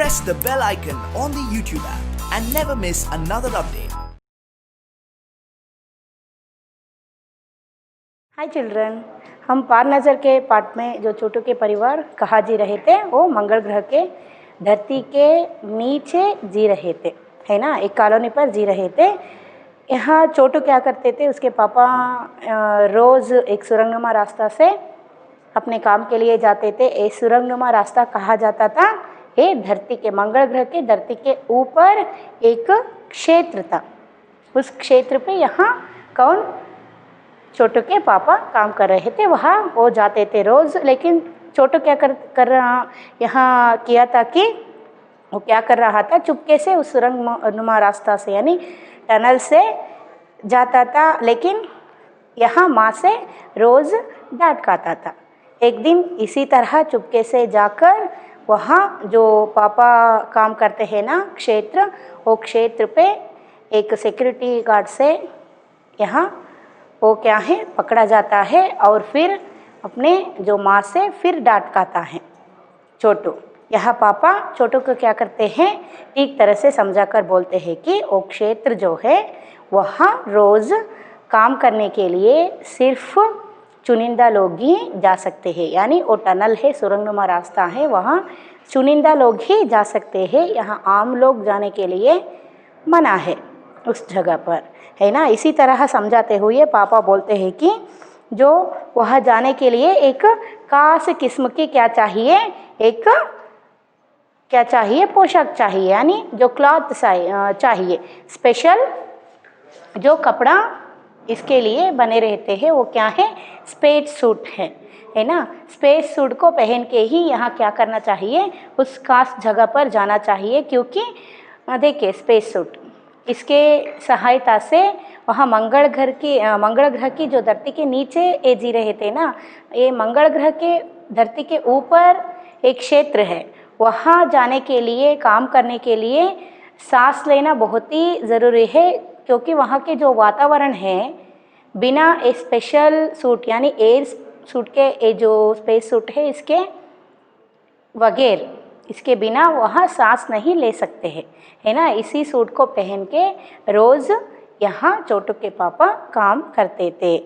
press the bell icon on the YouTube app and never miss another update. Hi children, हम पार नज़र के पाठ में जो छोटू के परिवार कहाँ जी रहे थे वो मंगल ग्रह के धरती के नीचे जी रहे थे, है ना। एक कॉलोनी पर जी रहे थे। यहाँ छोटू क्या करते थे, उसके पापा रोज़ एक सुरंगनुमा रास्ता से अपने काम के लिए जाते थे। ये सुरंगनुमा रास्ता कहा जाता था, ये धरती के मंगल ग्रह के धरती के ऊपर एक क्षेत्र था। उस क्षेत्र पे यहाँ कौन, छोटू के पापा काम कर रहे थे, वहाँ वो जाते थे रोज़। लेकिन छोटू क्या कर रहा यहाँ किया था कि वो क्या कर रहा था, चुपके से उस सुरंगनुमा रास्ता से यानी टनल से जाता था, लेकिन यहाँ माँ से रोज़ डांट खाता था। एक दिन इसी तरह चुपके से जाकर वहाँ जो पापा काम करते हैं ना क्षेत्र, वो क्षेत्र पे एक सिक्योरिटी गार्ड से यहाँ वो क्या है पकड़ा जाता है और फिर अपने जो माँ से फिर डांट खाता है छोटू। यहाँ पापा छोटू को क्या करते हैं, ठीक तरह से समझा कर बोलते हैं कि वो क्षेत्र जो है वहाँ रोज़ काम करने के लिए सिर्फ चुनिंदा लोग ही जा सकते हैं। यानी वो टनल है, सुरंगनुमा रास्ता है, वहाँ चुनिंदा लोग ही जा सकते हैं। यहाँ आम लोग जाने के लिए मना है उस जगह पर, है ना। इसी तरह समझाते हुए पापा बोलते हैं कि जो वहाँ जाने के लिए एक खास किस्म की क्या चाहिए, एक क्या चाहिए, पोशाक चाहिए, यानी जो क्लॉथ चाहिए, स्पेशल जो कपड़ा इसके लिए बने रहते हैं वो क्या है, स्पेस सूट है ना। स्पेस सूट को पहन के ही यहाँ क्या करना चाहिए, उस खास जगह पर जाना चाहिए। क्योंकि देखिए स्पेस सूट इसके सहायता से वहाँ मंगल ग्रह की जो धरती के नीचे ये जी रहे थे ना, ये मंगल ग्रह के धरती के ऊपर एक क्षेत्र है, वहाँ जाने के लिए, काम करने के लिए सांस लेना बहुत ही ज़रूरी है। क्योंकि वहाँ के जो वातावरण है बिना ए स्पेशल सूट यानी एयर सूट के, ये जो स्पेस सूट है इसके वगैर, इसके बिना वहाँ सांस नहीं ले सकते हैं, है ना। इसी सूट को पहन के रोज़ यहाँ छोटू के पापा काम करते थे।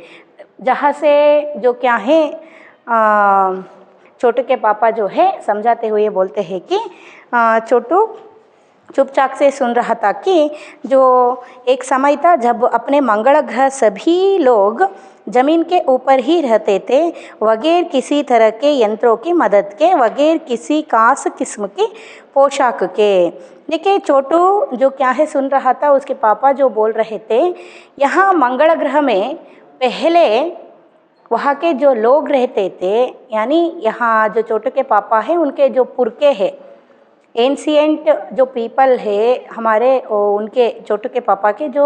जहाँ से जो क्या है छोटू के पापा जो है समझाते हुए बोलते हैं कि छोटू चुपचाप से सुन रहा था कि जो एक समय था जब अपने मंगल ग्रह सभी लोग ज़मीन के ऊपर ही रहते थे, बगैर किसी तरह के यंत्रों की मदद के, बगैर किसी खास किस्म की पोशाक के। देखिए छोटू जो क्या है सुन रहा था, उसके पापा जो बोल रहे थे, यहाँ मंगल ग्रह में पहले वहाँ के जो लोग रहते थे, यानी यहाँ जो छोटू के पापा हैं उनके जो पुरखे हैं, एंशिएंट जो पीपल है हमारे, उनके छोटू के पापा के जो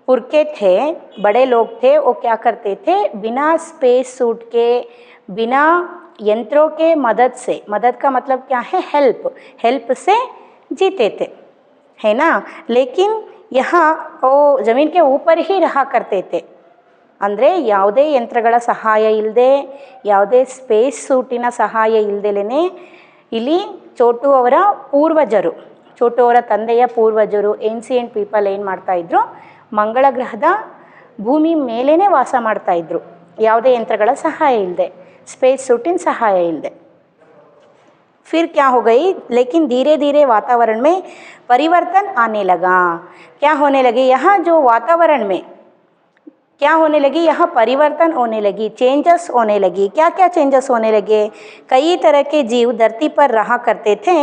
पुरखे थे, बड़े लोग थे, वो क्या करते थे, बिना स्पेस सूट के, बिना यंत्रों के मदद से, मदद का मतलब क्या है, हेल्प से जीते थे, है ना। लेकिन यहाँ वो ज़मीन के ऊपर ही रहा करते थे, ಅಂದರೆ ಯಾವುದೇ ಯಂತ್ರಗಳ ಸಹಾಯ ಇಲ್ಲದೆ, ಯಾವುದೇ ಸ್ಪೇಸ್ ಸೂಟಿನ ಸಹಾಯ ಇಲ್ಲದೇನೆ ಇಲ್ಲಿ छोटू ಅವರ ಪೂರ್ವಜರು, छोटू ಅವರ ತಂದೆಯ ಪೂರ್ವಜರು ಏನ್ಸಿಯಂಟ್ ಪೀಪಲ್ ಏನು ಮಾಡ್ತಾಯಿದ್ರು, ಮಂಗಳ ಗ್ರಹದ ಭೂಮಿ ಮೇಲೇ ವಾಸ ಮಾಡ್ತಾಯಿದ್ರು, ಯಾವುದೇ ಯಂತ್ರಗಳ ಸಹಾಯ ಇಲ್ಲದೆ, ಸ್ಪೇಸ್ सूटिन सहाय इल्दे। फिर क्या हो गई, लेकिन धीरे धीरे वातावरण में परिवर्तन आने लगा। क्या होने लगे, यहाँ जो वातावरण में क्या होने लगी, यहाँ परिवर्तन होने लगी, चेंजेस होने लगी। क्या क्या चेंजेस होने लगे, कई तरह के जीव धरती पर रहा करते थे,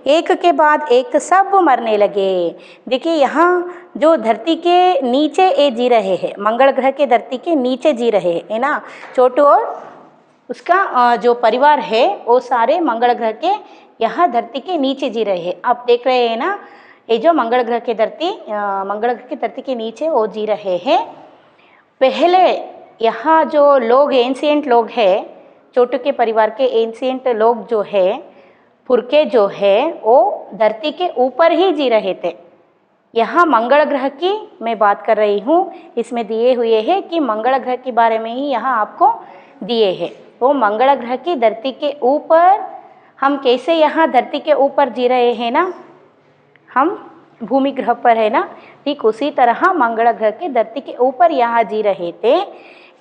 एक के बाद एक सब मरने लगे। देखिए यहाँ जो धरती के नीचे ये जी रहे हैं, मंगल ग्रह के धरती के नीचे जी रहे हैं, है ना। छोटू और उसका जो परिवार है वो सारे मंगल ग्रह के यहाँ धरती के नीचे जी रहे हैं। आप देख रहे हैं ना, ये जो मंगल ग्रह की धरती के नीचे वो जी रहे हैं। पहले यहाँ जो लोग एंशिएंट लोग हैं, छोटू के परिवार के एंशिएंट लोग जो है, पुरखे जो है, वो धरती के ऊपर ही जी रहे थे। यहाँ मंगल ग्रह की मैं बात कर रही हूँ, इसमें दिए हुए हैं कि मंगल ग्रह के बारे में ही यहाँ आपको दिए हैं। वो मंगल ग्रह की धरती के ऊपर हम कैसे यहाँ धरती के ऊपर जी रहे हैं ना, हम भूमि ग्रह पर है ना, ठीक उसी तरह मंगल ग्रह के धरती के ऊपर यहाँ जी रहे थे।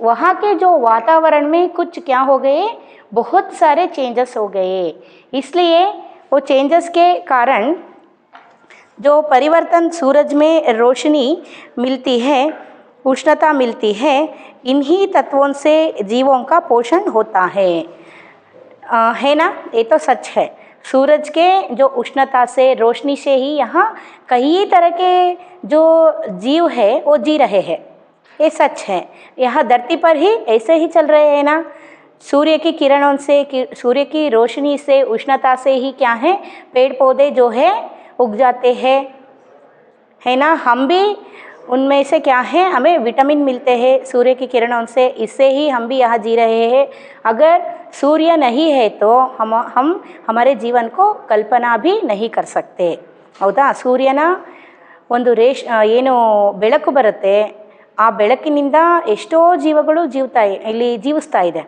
वहाँ के जो वातावरण में कुछ क्या हो गए, बहुत सारे चेंजेस हो गए। इसलिए वो चेंजेस के कारण जो परिवर्तन सूरज में रोशनी मिलती है, उष्णता मिलती है, इन्हीं तत्वों से जीवों का पोषण होता है ना। ये तो सच है। सूरज के जो उष्णता से, रोशनी से ही यहाँ कई तरह के जो जीव है वो जी रहे हैं, ये सच है। यहाँ धरती पर ही ऐसे ही चल रहे हैं ना। सूर्य की किरणों से, सूर्य की रोशनी से, उष्णता से ही क्या है, पेड़ पौधे जो है उग जाते हैं, है ना। हम भी उनमें से क्या है, हमें विटामिन मिलते हैं सूर्य की किरणों से, इससे ही हम भी यहाँ जी रहे हैं। अगर सूर्य नहीं है तो हम हमारे जीवन को कल्पना भी नहीं कर सकते, ಹೌದಾ। ಸೂರ್ಯನ ಒಂದು ಏನು ಬೆಳಕು ಬರುತ್ತೆ, ಆ ಬೆಳಕಿನಿಂದ ಎಷ್ಟೋ ಜೀವಗಳು ಜೀವಿಸ್ತಾ ಇದೆ,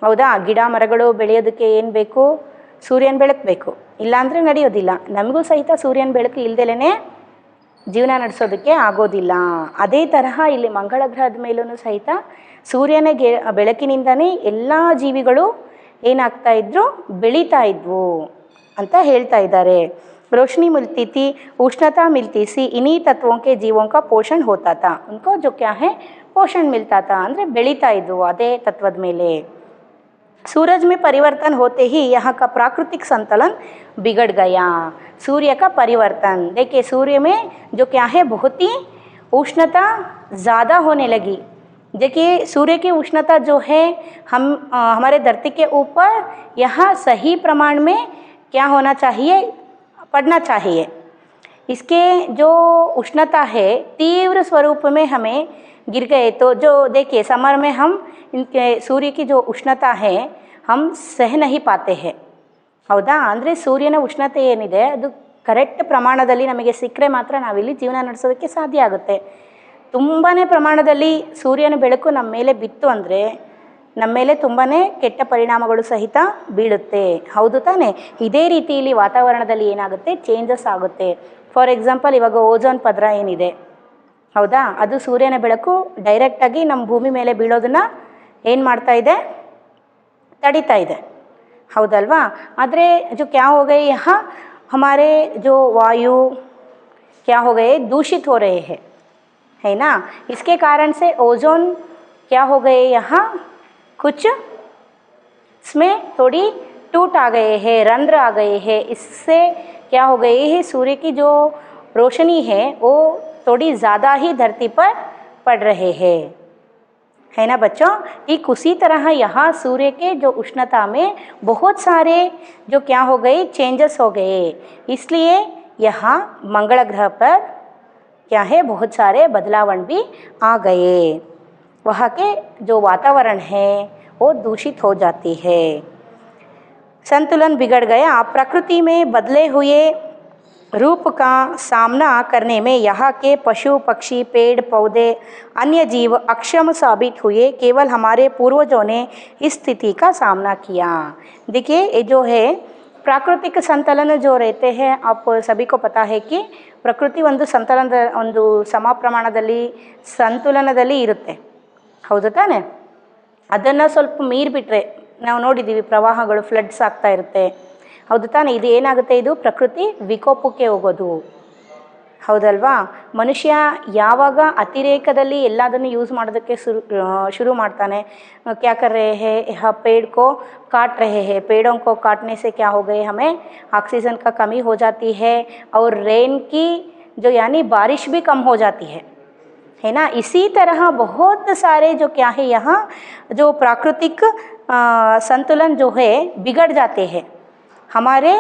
ಹೌದಾ. ಗಿಡ ಮರಗಳು ಬೆಳೆಯೋದಕ್ಕೆ ಏನು ಬೇಕು, ಸೂರ್ಯನ ಬೆಳಕು ಬೇಕು, ಇಲ್ಲಾಂದರೆ ನಡೆಯೋದಿಲ್ಲ. ನಮಗೂ ಸಹಿತ ಸೂರ್ಯನ ಬೆಳಕು ಇಲ್ದಲೇ ಜೀವನ ನಡೆಸೋದಕ್ಕೆ ಆಗೋದಿಲ್ಲ. ಅದೇ ತರಹ ಇಲ್ಲಿ ಮಂಗಳ ಗ್ರಹದ ಮೇಲೂ ಸಹಿತ ಸೂರ್ಯನ ಬೆಳಕಿನಿಂದನೇ ಎಲ್ಲ ಜೀವಿಗಳು ಏನಾಗ್ತಾ ಇದ್ರು, ಬೆಳೀತಾ ಇದ್ವು ಅಂತ ಹೇಳ್ತಾ ಇದ್ದಾರೆ। रोशनी मिलती थी, उष्णता मिलती सी, इन्हीं तत्वों के जीवों का पोषण होता था। उनको जो क्या है पोषण मिलता था, ಅಂದರೆ ಬೆಳೀತಾ ಇದ್ವು ಅದೇ ತತ್ವದ ಮೇಲೆ। सूरज में परिवर्तन होते ही यहाँ का प्राकृतिक संतुलन बिगड़ गया। सूर्य का परिवर्तन देखिए, सूर्य में जो क्या है बहुत ही उष्णता ज़्यादा होने लगी। देखिए सूर्य की उष्णता जो है हमारे धरती के ऊपर यहाँ सही प्रमाण में क्या होना चाहिए, पड़ना चाहिए। इसके जो उष्णता है तीव्र स्वरूप में हमें गिर गए तो जो देखिए समर में हम इनके सूर्य की जो उष्णता है हम सह नहीं पाते हैं, ಹೌದಾ। ಅಂದರೆ ಸೂರ್ಯನ ಉಷ್ಣತೆ ಏನಿದೆ ಅದು ಕರೆಕ್ಟ್ ಪ್ರಮಾಣದಲ್ಲಿ ನಮಗೆ ಸಿಕ್ಕರೆ ಮಾತ್ರ ನಾವಿಲ್ಲಿ ಜೀವನ ನಡೆಸೋದಕ್ಕೆ ಸಾಧ್ಯ ಆಗುತ್ತೆ। ತುಂಬಾ ಪ್ರಮಾಣದಲ್ಲಿ ಸೂರ್ಯನ ಬೆಳಕು ನಮ್ಮ ಮೇಲೆ ಬಿತ್ತು ಅಂದರೆ ನಮ್ಮ ಮೇಲೆ ತುಂಬಾ ಕೆಟ್ಟ ಪರಿಣಾಮಗಳು ಸಹಿತ ಬೀಳುತ್ತೆ, ಹೌದು ತಾನೇ। ಇದೇ ರೀತಿ ಇಲ್ಲಿ ವಾತಾವರಣದಲ್ಲಿ ಏನಾಗುತ್ತೆ, ಚೇಂಜಸ್ ಆಗುತ್ತೆ। ಫಾರ್ ಎಕ್ಸಾಂಪಲ್ ಇವಾಗ ಓಜೋನ್ ಪದರ ಏನಿದೆ, ಹೌದಾ, ಅದು ಸೂರ್ಯನ ಬೆಳಕು ಡೈರೆಕ್ಟಾಗಿ ನಮ್ಮ ಭೂಮಿ ಮೇಲೆ ಬೀಳೋದನ್ನು ಏನು ಮಾಡ್ತಾ ಇದೆ, ತಡೀತಾ ಇದೆ, ಹೌದಲ್ವಾ। ಆದರೆ जो क्या हो गए यहाँ हमारे जो वायु क्या हो गए, दूषित हो रहे हैं, है ना। इसके कारण से ओजोन क्या हो गए, यहाँ कुछ इसमें थोड़ी टूट आ गए हैं, रंध्र आ गए हैं। इससे क्या हो गए है, सूर्य की जो रोशनी है वो थोड़ी ज़्यादा ही धरती पर पड़ रहे हैं, है ना बच्चों। एक उसी तरह यहाँ सूर्य के जो उष्णता में बहुत सारे जो क्या हो गए, चेंजेस हो गए। इसलिए यहाँ मंगल ग्रह पर क्या है, बहुत सारे बदलाव भी आ गए। वहाँ के जो वातावरण है वो दूषित हो जाती है, संतुलन बिगड़ गया। प्रकृति में बदले हुए रूप का सामना करने में यहाँ के पशु पक्षी पेड़ पौधे अन्य जीव अक्षम साबित हुए। केवल हमारे पूर्वजों ने इस स्थिति का सामना किया। देखिए ये जो है प्राकृतिक संतुलन जो रहते हैं, आप सभी को पता है कि ಪ್ರಕೃತಿ ಒಂದು ಸಂತುಲನದ ಒಂದು ಸಮ ಪ್ರಮಾಣದಲ್ಲಿ ಸಂತುಲನದಲ್ಲಿ ಇರುತ್ತೆ, ಹೌದು ತಾನೆ। ಅದನ್ನು ಸ್ವಲ್ಪ ಮೀರಿಬಿಟ್ರೆ ನಾವು ನೋಡಿದ್ದೀವಿ, ಪ್ರವಾಹಗಳು ಫ್ಲಡ್ಸ್ ಆಗ್ತಾ ಇರುತ್ತೆ, ಹೌದು ತಾನೆ। ಇದು ಏನಾಗುತ್ತೆ, ಇದು ಪ್ರಕೃತಿ ವಿಕೋಪಕ್ಕೆ ಹೋಗೋದು, ಹೌದಲ್ವಾ। ಮನುಷ್ಯ ಯಾವಾಗ ಅತಿರೇಕದಲ್ಲಿ ಎಲ್ಲದನ್ನು ಯೂಸ್ ಮಾಡೋದಕ್ಕೆ ಶುರು ಮಾಡ್ತಾನೆ, क्या कर रहे हैं, यह पेड़ को काट रहे हैं, पेड़ों को काटने से क्या हो गए, हमें ऑक्सीजन का कमी हो जाती है और रेन की जो यानी बारिश भी कम हो जाती है ना। इसी तरह बहुत सारे जो क्या है यहाँ जो प्राकृतिक संतुलन जो है बिगड़ जाते हैं हमारे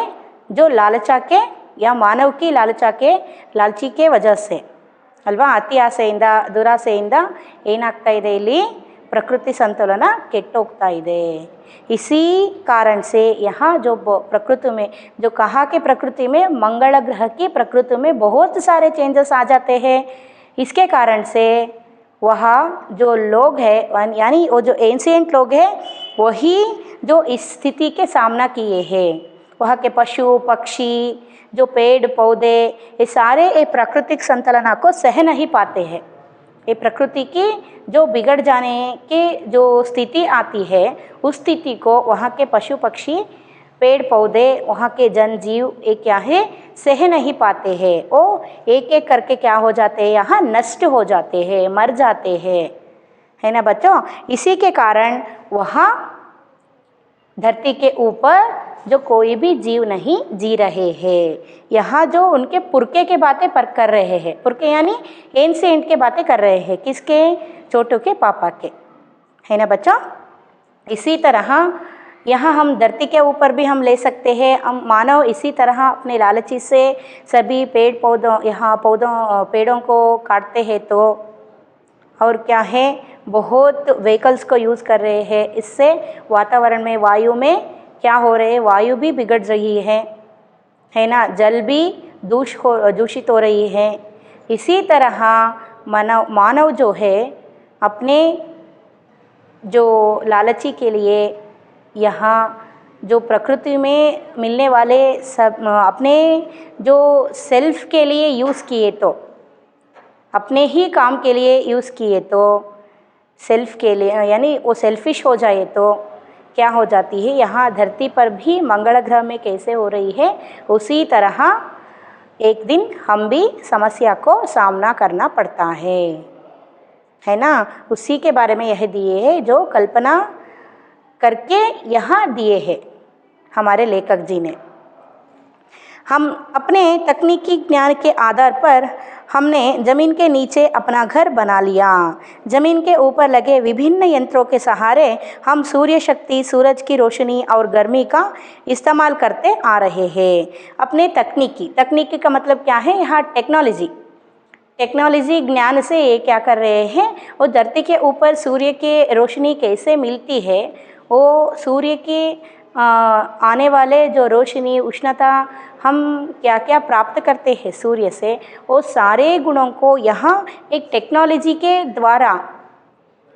जो लालचा के या मानव की लालची के वजह से ಅಲ್ವಾ। ಅತಿ ಆಸೆಯಿಂದ ದುರಾಸೆಯಿಂದ ಏನಾಗ್ತಾ ಇದೆ, ಇಲ್ಲಿ प्रकृति संतुलन ಕೆಟ್ಟೋಗ್ತಾ ಇದೆ। इसी कारण से यहाँ जो प्रकृति में जो कहा कि प्रकृति में मंगल ग्रह की प्रकृति में बहुत सारे चेंजेस आ जाते हैं। इसके कारण से वहाँ जो लोग हैं यानी वो जो एंशिएंट लोग हैं वही जो इस स्थिति के सामना किए हैं। वहाँ के पशु पक्षी जो पेड़ पौधे ये सारे ये प्राकृतिक संतुलन को सह नहीं पाते हैं। ये प्रकृति की जो बिगड़ जाने की जो स्थिति आती है उस स्थिति को वहाँ के पशु पक्षी पेड़ पौधे वहाँ के जनजीव ये क्या है सह नहीं पाते हैं। वो एक एक करके क्या हो जाते हैं, यहाँ नष्ट हो जाते हैं, मर जाते हैं, है ना बच्चों। इसी के कारण वहाँ धरती के ऊपर जो कोई भी जीव नहीं जी रहे हैं। यहाँ जो उनके पुरखे के बातें पर कर रहे हैं, पुरखे यानी एंसेंट के बातें कर रहे हैं, किसके, छोटू के पापा के, है ना बच्चों। इसी तरह यहाँ हम धरती के ऊपर भी हम ले सकते हैं। हम मानव इसी तरह अपने लालची से सभी पेड़ पौधों पेड़ों को काटते हैं तो और क्या है बहुत व्हीकल्स को यूज़ कर रहे हैं। इससे वातावरण में वायु में क्या हो रहे हैं, वायु भी बिगड़ रही है ना, जल भी दूषित हो रही है। इसी तरह मानव जो है अपने जो लालची के लिए यहाँ जो प्रकृति में मिलने वाले सब अपने जो सेल्फ के लिए यूज़ किए तो अपने ही काम के लिए यूज़ किए तो सेल्फ के लिए यानी वो सेल्फिश हो जाए तो क्या हो जाती है, यहाँ धरती पर भी मंगल ग्रह में कैसे हो रही है उसी तरह एक दिन हम भी समस्या को सामना करना पड़ता है ना। उसी के बारे में यह दिए है जो कल्पना करके यहाँ दिए हैं हमारे लेखक जी ने। हम अपने तकनीकी ज्ञान के आधार पर हमने ज़मीन के नीचे अपना घर बना लिया। ज़मीन के ऊपर लगे विभिन्न यंत्रों के सहारे हम सूर्य शक्ति, सूरज की रोशनी और गर्मी का इस्तेमाल करते आ रहे हैं। अपने तकनीकी का मतलब क्या है, यहाँ टेक्नोलॉजी ज्ञान से ये क्या कर रहे हैं, वो धरती के ऊपर सूर्य की रोशनी कैसे मिलती है, वो सूर्य के आने वाले जो रोशनी उष्णता हम क्या क्या प्राप्त करते हैं सूर्य से, वो सारे गुणों को यहाँ एक टेक्नोलॉजी के द्वारा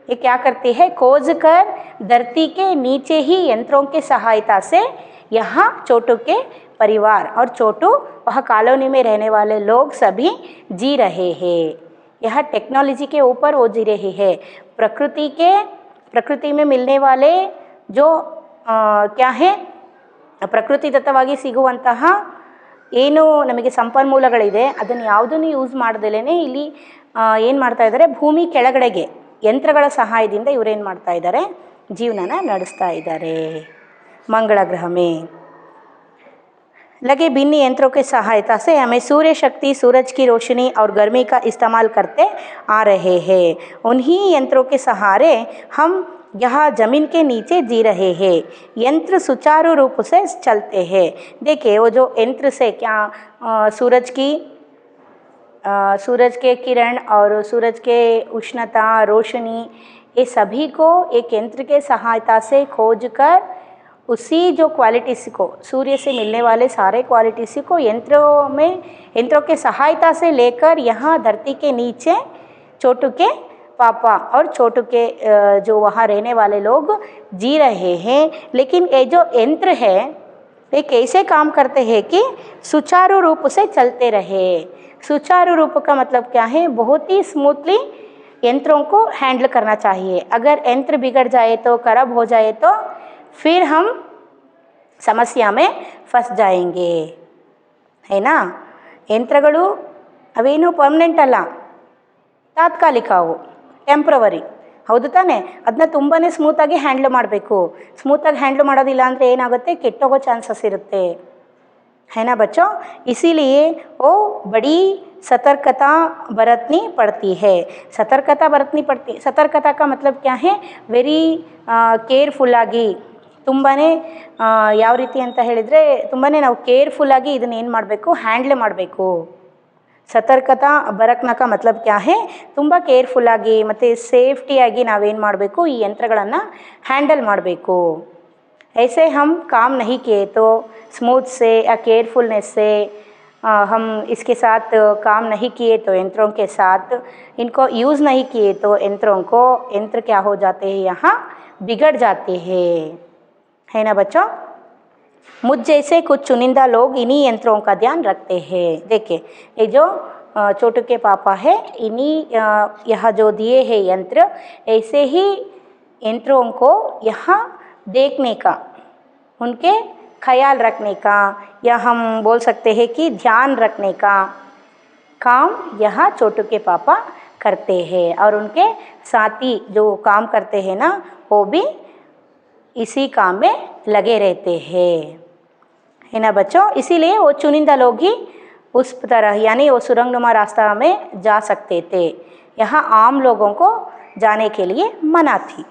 ये क्या करते हैं, खोज कर धरती के नीचे ही यंत्रों के सहायता से यहाँ छोटू के परिवार और छोटू वह कॉलोनी में रहने वाले लोग सभी जी रहे हैं। यह टेक्नोलॉजी के ऊपर वो जी रहे हैं। प्रकृति में मिलने वाले जो क्या है ಪ್ರಕೃತಿ ದತ್ತವಾಗಿ ಸಿಗುವಂತಹ ಏನು ನಮಗೆ ಸಂಪನ್ಮೂಲಗಳಿದೆ ಅದನ್ನು ಯಾವುದನ್ನು ಯೂಸ್ ಮಾಡ್ದಲೇ ಇಲ್ಲಿ ಏನು ಮಾಡ್ತಾ ಇದ್ದಾರೆ, ಭೂಮಿ ಕೆಳಗಡೆಗೆ ಯಂತ್ರಗಳ ಸಹಾಯದಿಂದ ಇವರೇನು ಮಾಡ್ತಾ ಇದ್ದಾರೆ, ಜೀವನನ ನಡೆಸ್ತಾ ಇದ್ದಾರೆ। मंगल ग्रह में लगे भिन्न यंत्रों के सहायता से हमें सूर्य शक्ति, सूरज की रोशनी और गर्मी का इस्तेमाल करते आ रहे हैं। उन्हीं यंत्रों के सहारे हम यहाँ ज़मीन के नीचे जी रहे हैं। यंत्र सुचारू रूप से चलते हैं। देखिए वो जो यंत्र से क्या सूरज के किरण और सूरज के उष्णता, रोशनी, ये सभी को एक यंत्र के सहायता से खोज कर उसी जो क्वालिटीज़ को सूर्य से मिलने वाले सारे क्वालिटीज़ को यंत्रों के सहायता से लेकर यहाँ धरती के नीचे छोटू के पापा और छोटू के जो वहाँ रहने वाले लोग जी रहे हैं। लेकिन ये जो यंत्र है ये कैसे काम करते हैं कि सुचारू रूप से चलते रहे। सुचारू रूप का मतलब क्या है, बहुत ही स्मूथली यंत्रों को हैंडल करना चाहिए। अगर यंत्र बिगड़ जाए तो, खराब हो जाए तो फिर हम समस्या में फंस जाएंगे, है ना। ಯಂತ್ರಗಳು ಅವೇನು ಪರ್ಮನೆಂಟ್ ಅಲ್ಲ, ತಾತ್ಕಾಲಿಕ, ಅವು ಟೆಂಪ್ರವರಿ, ಹೌದು ತಾನೇ। ಅದನ್ನ ತುಂಬಾ ಸ್ಮೂತಾಗಿ ಹ್ಯಾಂಡ್ಲ್ ಮಾಡಬೇಕು। ಸ್ಮೂತಾಗಿ ಹ್ಯಾಂಡ್ಲ್ ಮಾಡೋದಿಲ್ಲ ಅಂದರೆ ಏನಾಗುತ್ತೆ, ಕೆಟ್ಟೋಗೋ ಚಾನ್ಸಸ್ ಇರುತ್ತೆ, है ना बच्चों। इसीलिए वो बड़ी सतर्कता बरतनी पड़ती है। सतर्कता का मतलब क्या है, ವೆರಿ ಕೇರ್ಫುಲ್ಲಾಗಿ, ತುಂಬಾ ಯಾವ ರೀತಿ ಅಂತ ಹೇಳಿದರೆ ತುಂಬಾ ನಾವು ಕೇರ್ಫುಲ್ಲಾಗಿ ಇದನ್ನು ಏನು ಮಾಡಬೇಕು, ಹ್ಯಾಂಡ್ಲ್ ಮಾಡಬೇಕು। ಸತರ್ಕತಾ ಬರಕ್ನ का मतलब क्या है, ತುಂಬ ಕೇರ್ಫುಲ್ಲಾಗಿ ಮತ್ತು ಸೇಫ್ಟಿಯಾಗಿ ನಾವೇನು ಮಾಡಬೇಕು, ಈ ಯಂತ್ರಗಳನ್ನು ಹ್ಯಾಂಡಲ್ ಮಾಡಬೇಕು। ऐसे हम काम नहीं किए तो स्मूथ से या केयरफुलनेस से हम इसके साथ काम नहीं किए तो यंत्रों के साथ इनको यूज़ नहीं किए तो यंत्र क्या हो जाते हैं, यहाँ बिगड़ जाते हैं, है ना बच्चों। मुझ जैसे कुछ चुनिंदा लोग इन्हीं यंत्रों का ध्यान रखते हैं। देखिए ये जो छोटू के पापा है, इन्हीं यह जो दिए हैं यंत्र, ऐसे ही यंत्रों को यहाँ देखने का, उनके ख्याल रखने का, या हम बोल सकते हैं कि ध्यान रखने का काम यहाँ छोटू के पापा करते हैं। और उनके साथी जो काम करते हैं ना, वो भी इसी काम में लगे रहते हैं, है ना बच्चों। इसीलिए वो चुनिंदा लोग ही उस तरह यानी वो सुरंगनुमा रास्ता में जा सकते थे। यहाँ आम लोगों को जाने के लिए मना थी।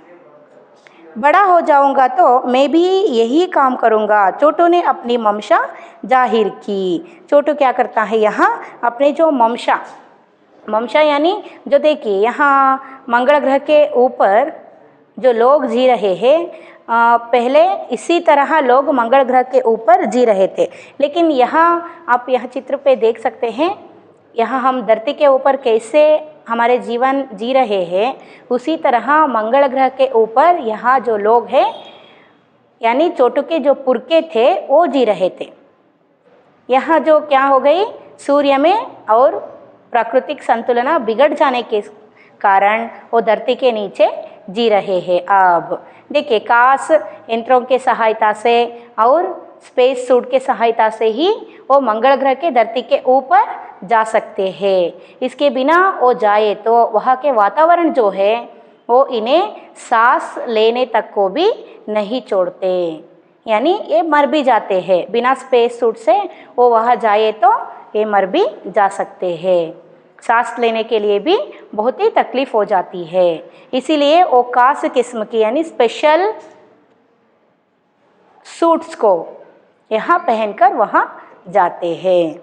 बड़ा हो जाऊंगा तो मैं भी यही काम करूंगा, छोटू ने अपनी मंशा जाहिर की। छोटू क्या करता है यहाँ अपने जो मंशा यानी जो देखिए यहाँ मंगल ग्रह के ऊपर जो लोग जी रहे हैं, पहले इसी तरह लोग मंगल ग्रह के ऊपर जी रहे थे, लेकिन यहाँ आप यह चित्र पे देख सकते हैं, यहाँ हम धरती के ऊपर कैसे हमारे जीवन जी रहे हैं, उसी तरह मंगल ग्रह के ऊपर यहाँ जो लोग हैं यानी छोटू के जो पुरखे थे वो जी रहे थे। यहाँ जो क्या हो गई, सूर्य में और प्राकृतिक संतुलन बिगड़ जाने के कारण वो धरती के नीचे जी रहे हैं। अब देखिए काश यंत्रों के सहायता से और स्पेस सूट के सहायता से ही वो मंगल ग्रह के धरती के ऊपर जा सकते हैं। इसके बिना वो जाए तो वहाँ के वातावरण जो है वो इन्हें सांस लेने तक को भी नहीं छोड़ते, यानी ये मर भी जाते हैं। बिना स्पेस सूट से वो वहाँ जाए तो ये मर भी जा सकते हैं। सांस लेने के लिए भी बहुत ही तकलीफ हो जाती है। इसीलिए वो खास किस्म की यानी स्पेशल सूट्स को यहाँ पहनकर वहाँ जाते हैं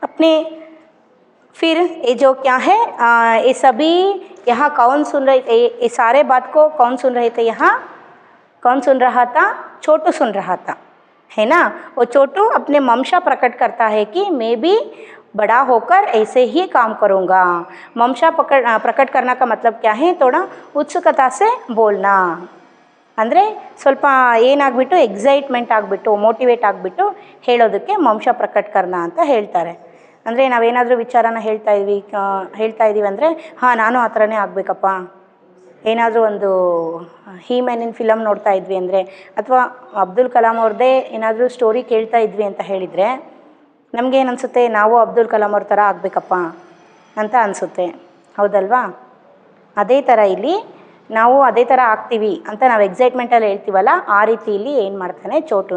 अपने। फिर ये जो क्या है, ये सभी यहाँ कौन सुन रहे थे, ये सारे बात को कौन सुन रहे थे, यहाँ कौन सुन रहा था, छोटू सुन रहा था, है ना। वो छोटू अपने मंशा प्रकट करता है कि मैं भी बड़ा होकर ऐसे ही काम करूँगा। मंशा प्रकट करना का मतलब क्या है, थोड़ा उत्सुकता से बोलना, ಅಂದರೆ ಸ್ವಲ್ಪ ಏನಾಗ್ಬಿಟ್ಟು ಎಕ್ಸೈಟ್ಮೆಂಟ್ ಆಗಿಬಿಟ್ಟು ಮೋಟಿವೇಟ್ ಆಗಿಬಿಟ್ಟು ಹೇಳೋದಕ್ಕೆ ಮಂಶ ಪ್ರಕಟಕರಣ ಅಂತ ಹೇಳ್ತಾರೆ. ಅಂದರೆ ನಾವೇನಾದರೂ ವಿಚಾರನ ಹೇಳ್ತಾ ಇದ್ದೀವಿ ಅಂದರೆ ಹಾಂ ನಾನು ಆ ಥರನೇ ಆಗಬೇಕಪ್ಪ, ಏನಾದರೂ ಒಂದು ಹೀಮ್ಯಾನಿನ ಫಿಲಮ್ ನೋಡ್ತಾ ಇದ್ವಿ ಅಂದರೆ ಅಥವಾ ಅಬ್ದುಲ್ ಕಲಾಂ ಅವ್ರದ್ದೇ ಏನಾದರೂ ಸ್ಟೋರಿ ಕೇಳ್ತಾ ಇದ್ವಿ ಅಂತ ಹೇಳಿದರೆ ನಮಗೇನು ಅನಿಸುತ್ತೆ, ನಾವು ಅಬ್ದುಲ್ ಕಲಾಂ ಅವ್ರ ಥರ ಆಗಬೇಕಪ್ಪ ಅಂತ ಅನಿಸುತ್ತೆ, ಹೌದಲ್ವಾ. ಅದೇ ಥರ ಇಲ್ಲಿ ನಾವು ಅದೇ ಥರ ಆಗ್ತೀವಿ ಅಂತ ನಾವು ಎಕ್ಸೈಟ್ಮೆಂಟಲ್ಲಿ ಹೇಳ್ತೀವಲ್ಲ, ಆ ರೀತಿ ಇಲ್ಲಿ ಏನು ಮಾಡ್ತಾನೆ छोटू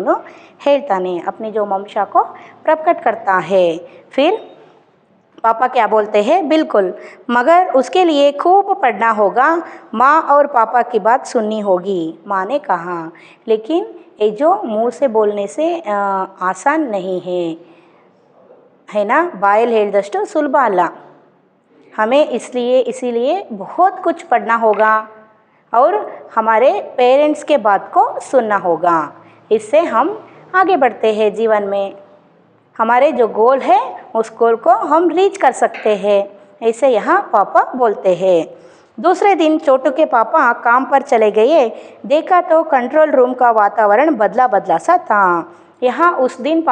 ಹೇಳ್ತಾನೆ, अपनी जो मंशा को प्रकट करता है। फिर पापा क्या बोलते हैं, बिल्कुल, मगर उसके लिए खूब पढ़ना होगा, माँ और पापा की बात सुननी होगी। माँ ने कहा, लेकिन ये जो मुँह से बोलने से आसान नहीं है ना, ಬಾಯಲ್ಲಿ ಹೇಳಿದಷ್ಟು ಸುಲಭ ಅಲ್ಲ, हमें इसीलिए बहुत कुछ पढ़ना होगा और हमारे पेरेंट्स के बात को सुनना होगा। इससे हम आगे बढ़ते हैं जीवन में, हमारे जो गोल है उस गोल को हम रीच कर सकते हैं, ऐसे यहाँ पापा बोलते हैं। दूसरे दिन छोटू के पापा काम पर चले गए। देखा तो कंट्रोल रूम का वातावरण बदला सा था। यहाँ उस दिन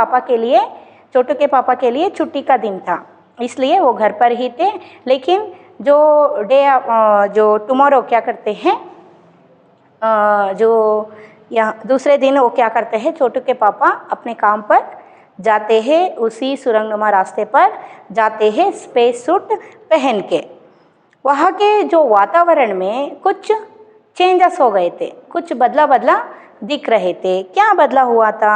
छोटू के पापा के लिए छुट्टी का दिन था, इसलिए वो घर पर ही थे। लेकिन जो टुमारो क्या करते हैं, जो यहाँ दूसरे दिन वो क्या करते हैं, छोटू के पापा अपने काम पर जाते हैं, उसी सुरंगनुमा रास्ते पर जाते हैं स्पेस सूट पहन के। वहाँ के जो वातावरण में कुछ चेंजेस हो गए थे, कुछ बदला दिख रहे थे। क्या बदला हुआ था,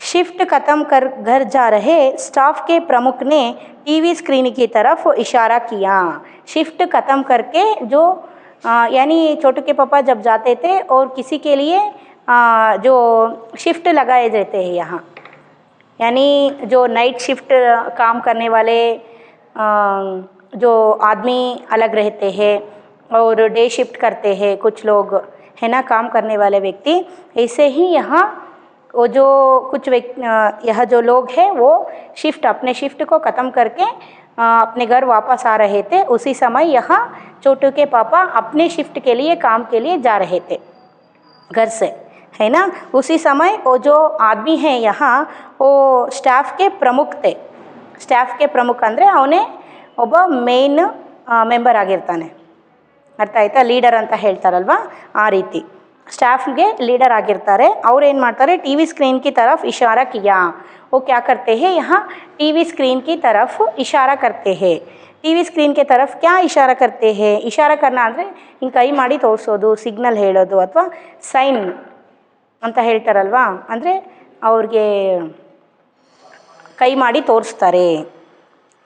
शिफ्ट ख़त्म कर घर जा रहे स्टाफ के प्रमुख ने टीवी स्क्रीन की तरफ इशारा किया। शिफ्ट ख़त्म करके जो यानी छोटू के पापा जब जाते थे और किसी के लिए जो शिफ्ट लगाए जाते हैं यहाँ, यानी जो नाइट शिफ्ट काम करने वाले जो आदमी अलग रहते हैं और डे शिफ्ट करते हैं कुछ लोग, है ना, काम करने वाले व्यक्ति, ऐसे ही यहाँ वो जो कुछ यह जो लोग हैं वो अपने शिफ्ट को ख़त्म करके अपने घर वापस आ रहे थे। उसी समय यहाँ छोटू के पापा अपने शिफ्ट के लिए काम के लिए जा रहे थे घर से, है ना। उसी समय वो जो आदमी है यहाँ वो ಸ್ಟಾಫ್ के ಪ್ರಮುಖ थे. ಸ್ಟಾಫ್ के ಪ್ರಮುಖ ಅಂದರೆ ಅವನೇ ಒಬ್ಬ ಮೇನ್ ಮೆಂಬರ್ ಆಗಿರ್ತಾನೆ. ಅರ್ಥ ಆಯ್ತಾ, ಲೀಡರ್ ಅಂತ ಹೇಳ್ತಾರಲ್ವ ಆ ರೀತಿ ಸ್ಟಾಫ್ಗೆ ಲೀಡರ್ ಆಗಿರ್ತಾರೆ. ಅವ್ರು ಏನು ಮಾಡ್ತಾರೆ, टी वी स्क्रीन की तरफ इशारा किया. वो क्या करते हैं, यहाँ टी वी स्क्रीन की तरफ इशारा करते हैं. टी वी स्क्रीन के तरफ क्या इशारा करते हैं. इशारा करना ಅಂದರೆ ಹಿಂಗೆ ಕೈ ಮಾಡಿ ತೋರಿಸೋದು, ಸಿಗ್ನಲ್ ಹೇಳೋದು ಅಥವಾ ಸೈನ್ ಅಂತ ಹೇಳ್ತಾರಲ್ವಾ, ಅಂದರೆ ಅವ್ರಿಗೆ ಕೈ ಮಾಡಿ ತೋರಿಸ್ತಾರೆ.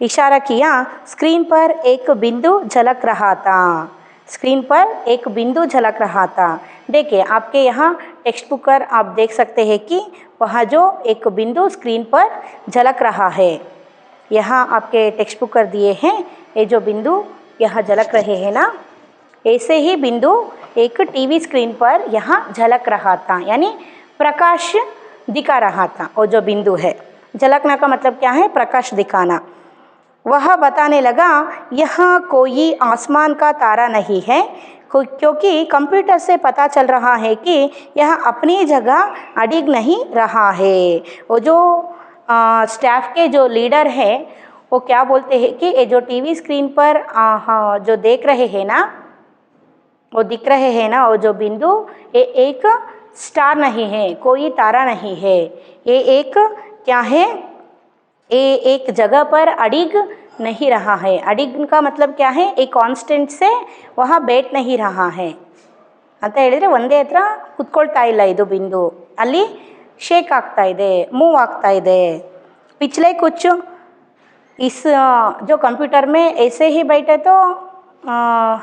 इशारा किया. स्क्रीन पर एक बिंदु झलक रहा था. स्क्रीन पर एक बिंदु झलक रहा था. देखिए आपके यहाँ टेक्स्ट बुक पर आप देख सकते हैं कि वहाँ जो एक बिंदु स्क्रीन पर झलक रहा है. यहाँ आपके टेक्स्ट बुक पर दिए हैं ये जो बिंदु यहाँ झलक रहे हैं ना, ऐसे ही बिंदु एक टीवी स्क्रीन पर यहाँ झलक रहा था, यानी प्रकाश दिखा रहा था. वो जो बिंदु है, झलकना का मतलब क्या है, प्रकाश दिखाना. वह बताने लगा यहाँ कोई आसमान का तारा नहीं है, क्योंकि कंप्यूटर से पता चल रहा है कि यह अपनी जगह अडिग नहीं रहा है. वो जो स्टाफ के जो लीडर है वो क्या बोलते हैं कि ये जो टीवी स्क्रीन पर जो देख रहे हैं ना, वो दिख रहे हैं ना, वो जो बिंदु ये एक स्टार नहीं है, कोई तारा नहीं है. ये एक क्या है, ये एक जगह पर अडिग नहीं रहा है. अडिग का मतलब क्या है, एक कांस्टेंट से वहाँ बैठ नहीं रहा है ಅಂತ ಹೇಳಿದರೆ ಒಂದೇ ಹತ್ರ ಕುತ್ಕೊಳ್ತಾ ಇಲ್ಲ ಇದು ಬಿಂದು, ಅಲ್ಲಿ ಶೇಕ್ ಆಗ್ತಾ ಇದೆ, ಮೂವ್ ಆಗ್ತಾ ಇದೆ. पिछले कुछ इस जो कंप्यूटर में ऐसे ही बैठे तो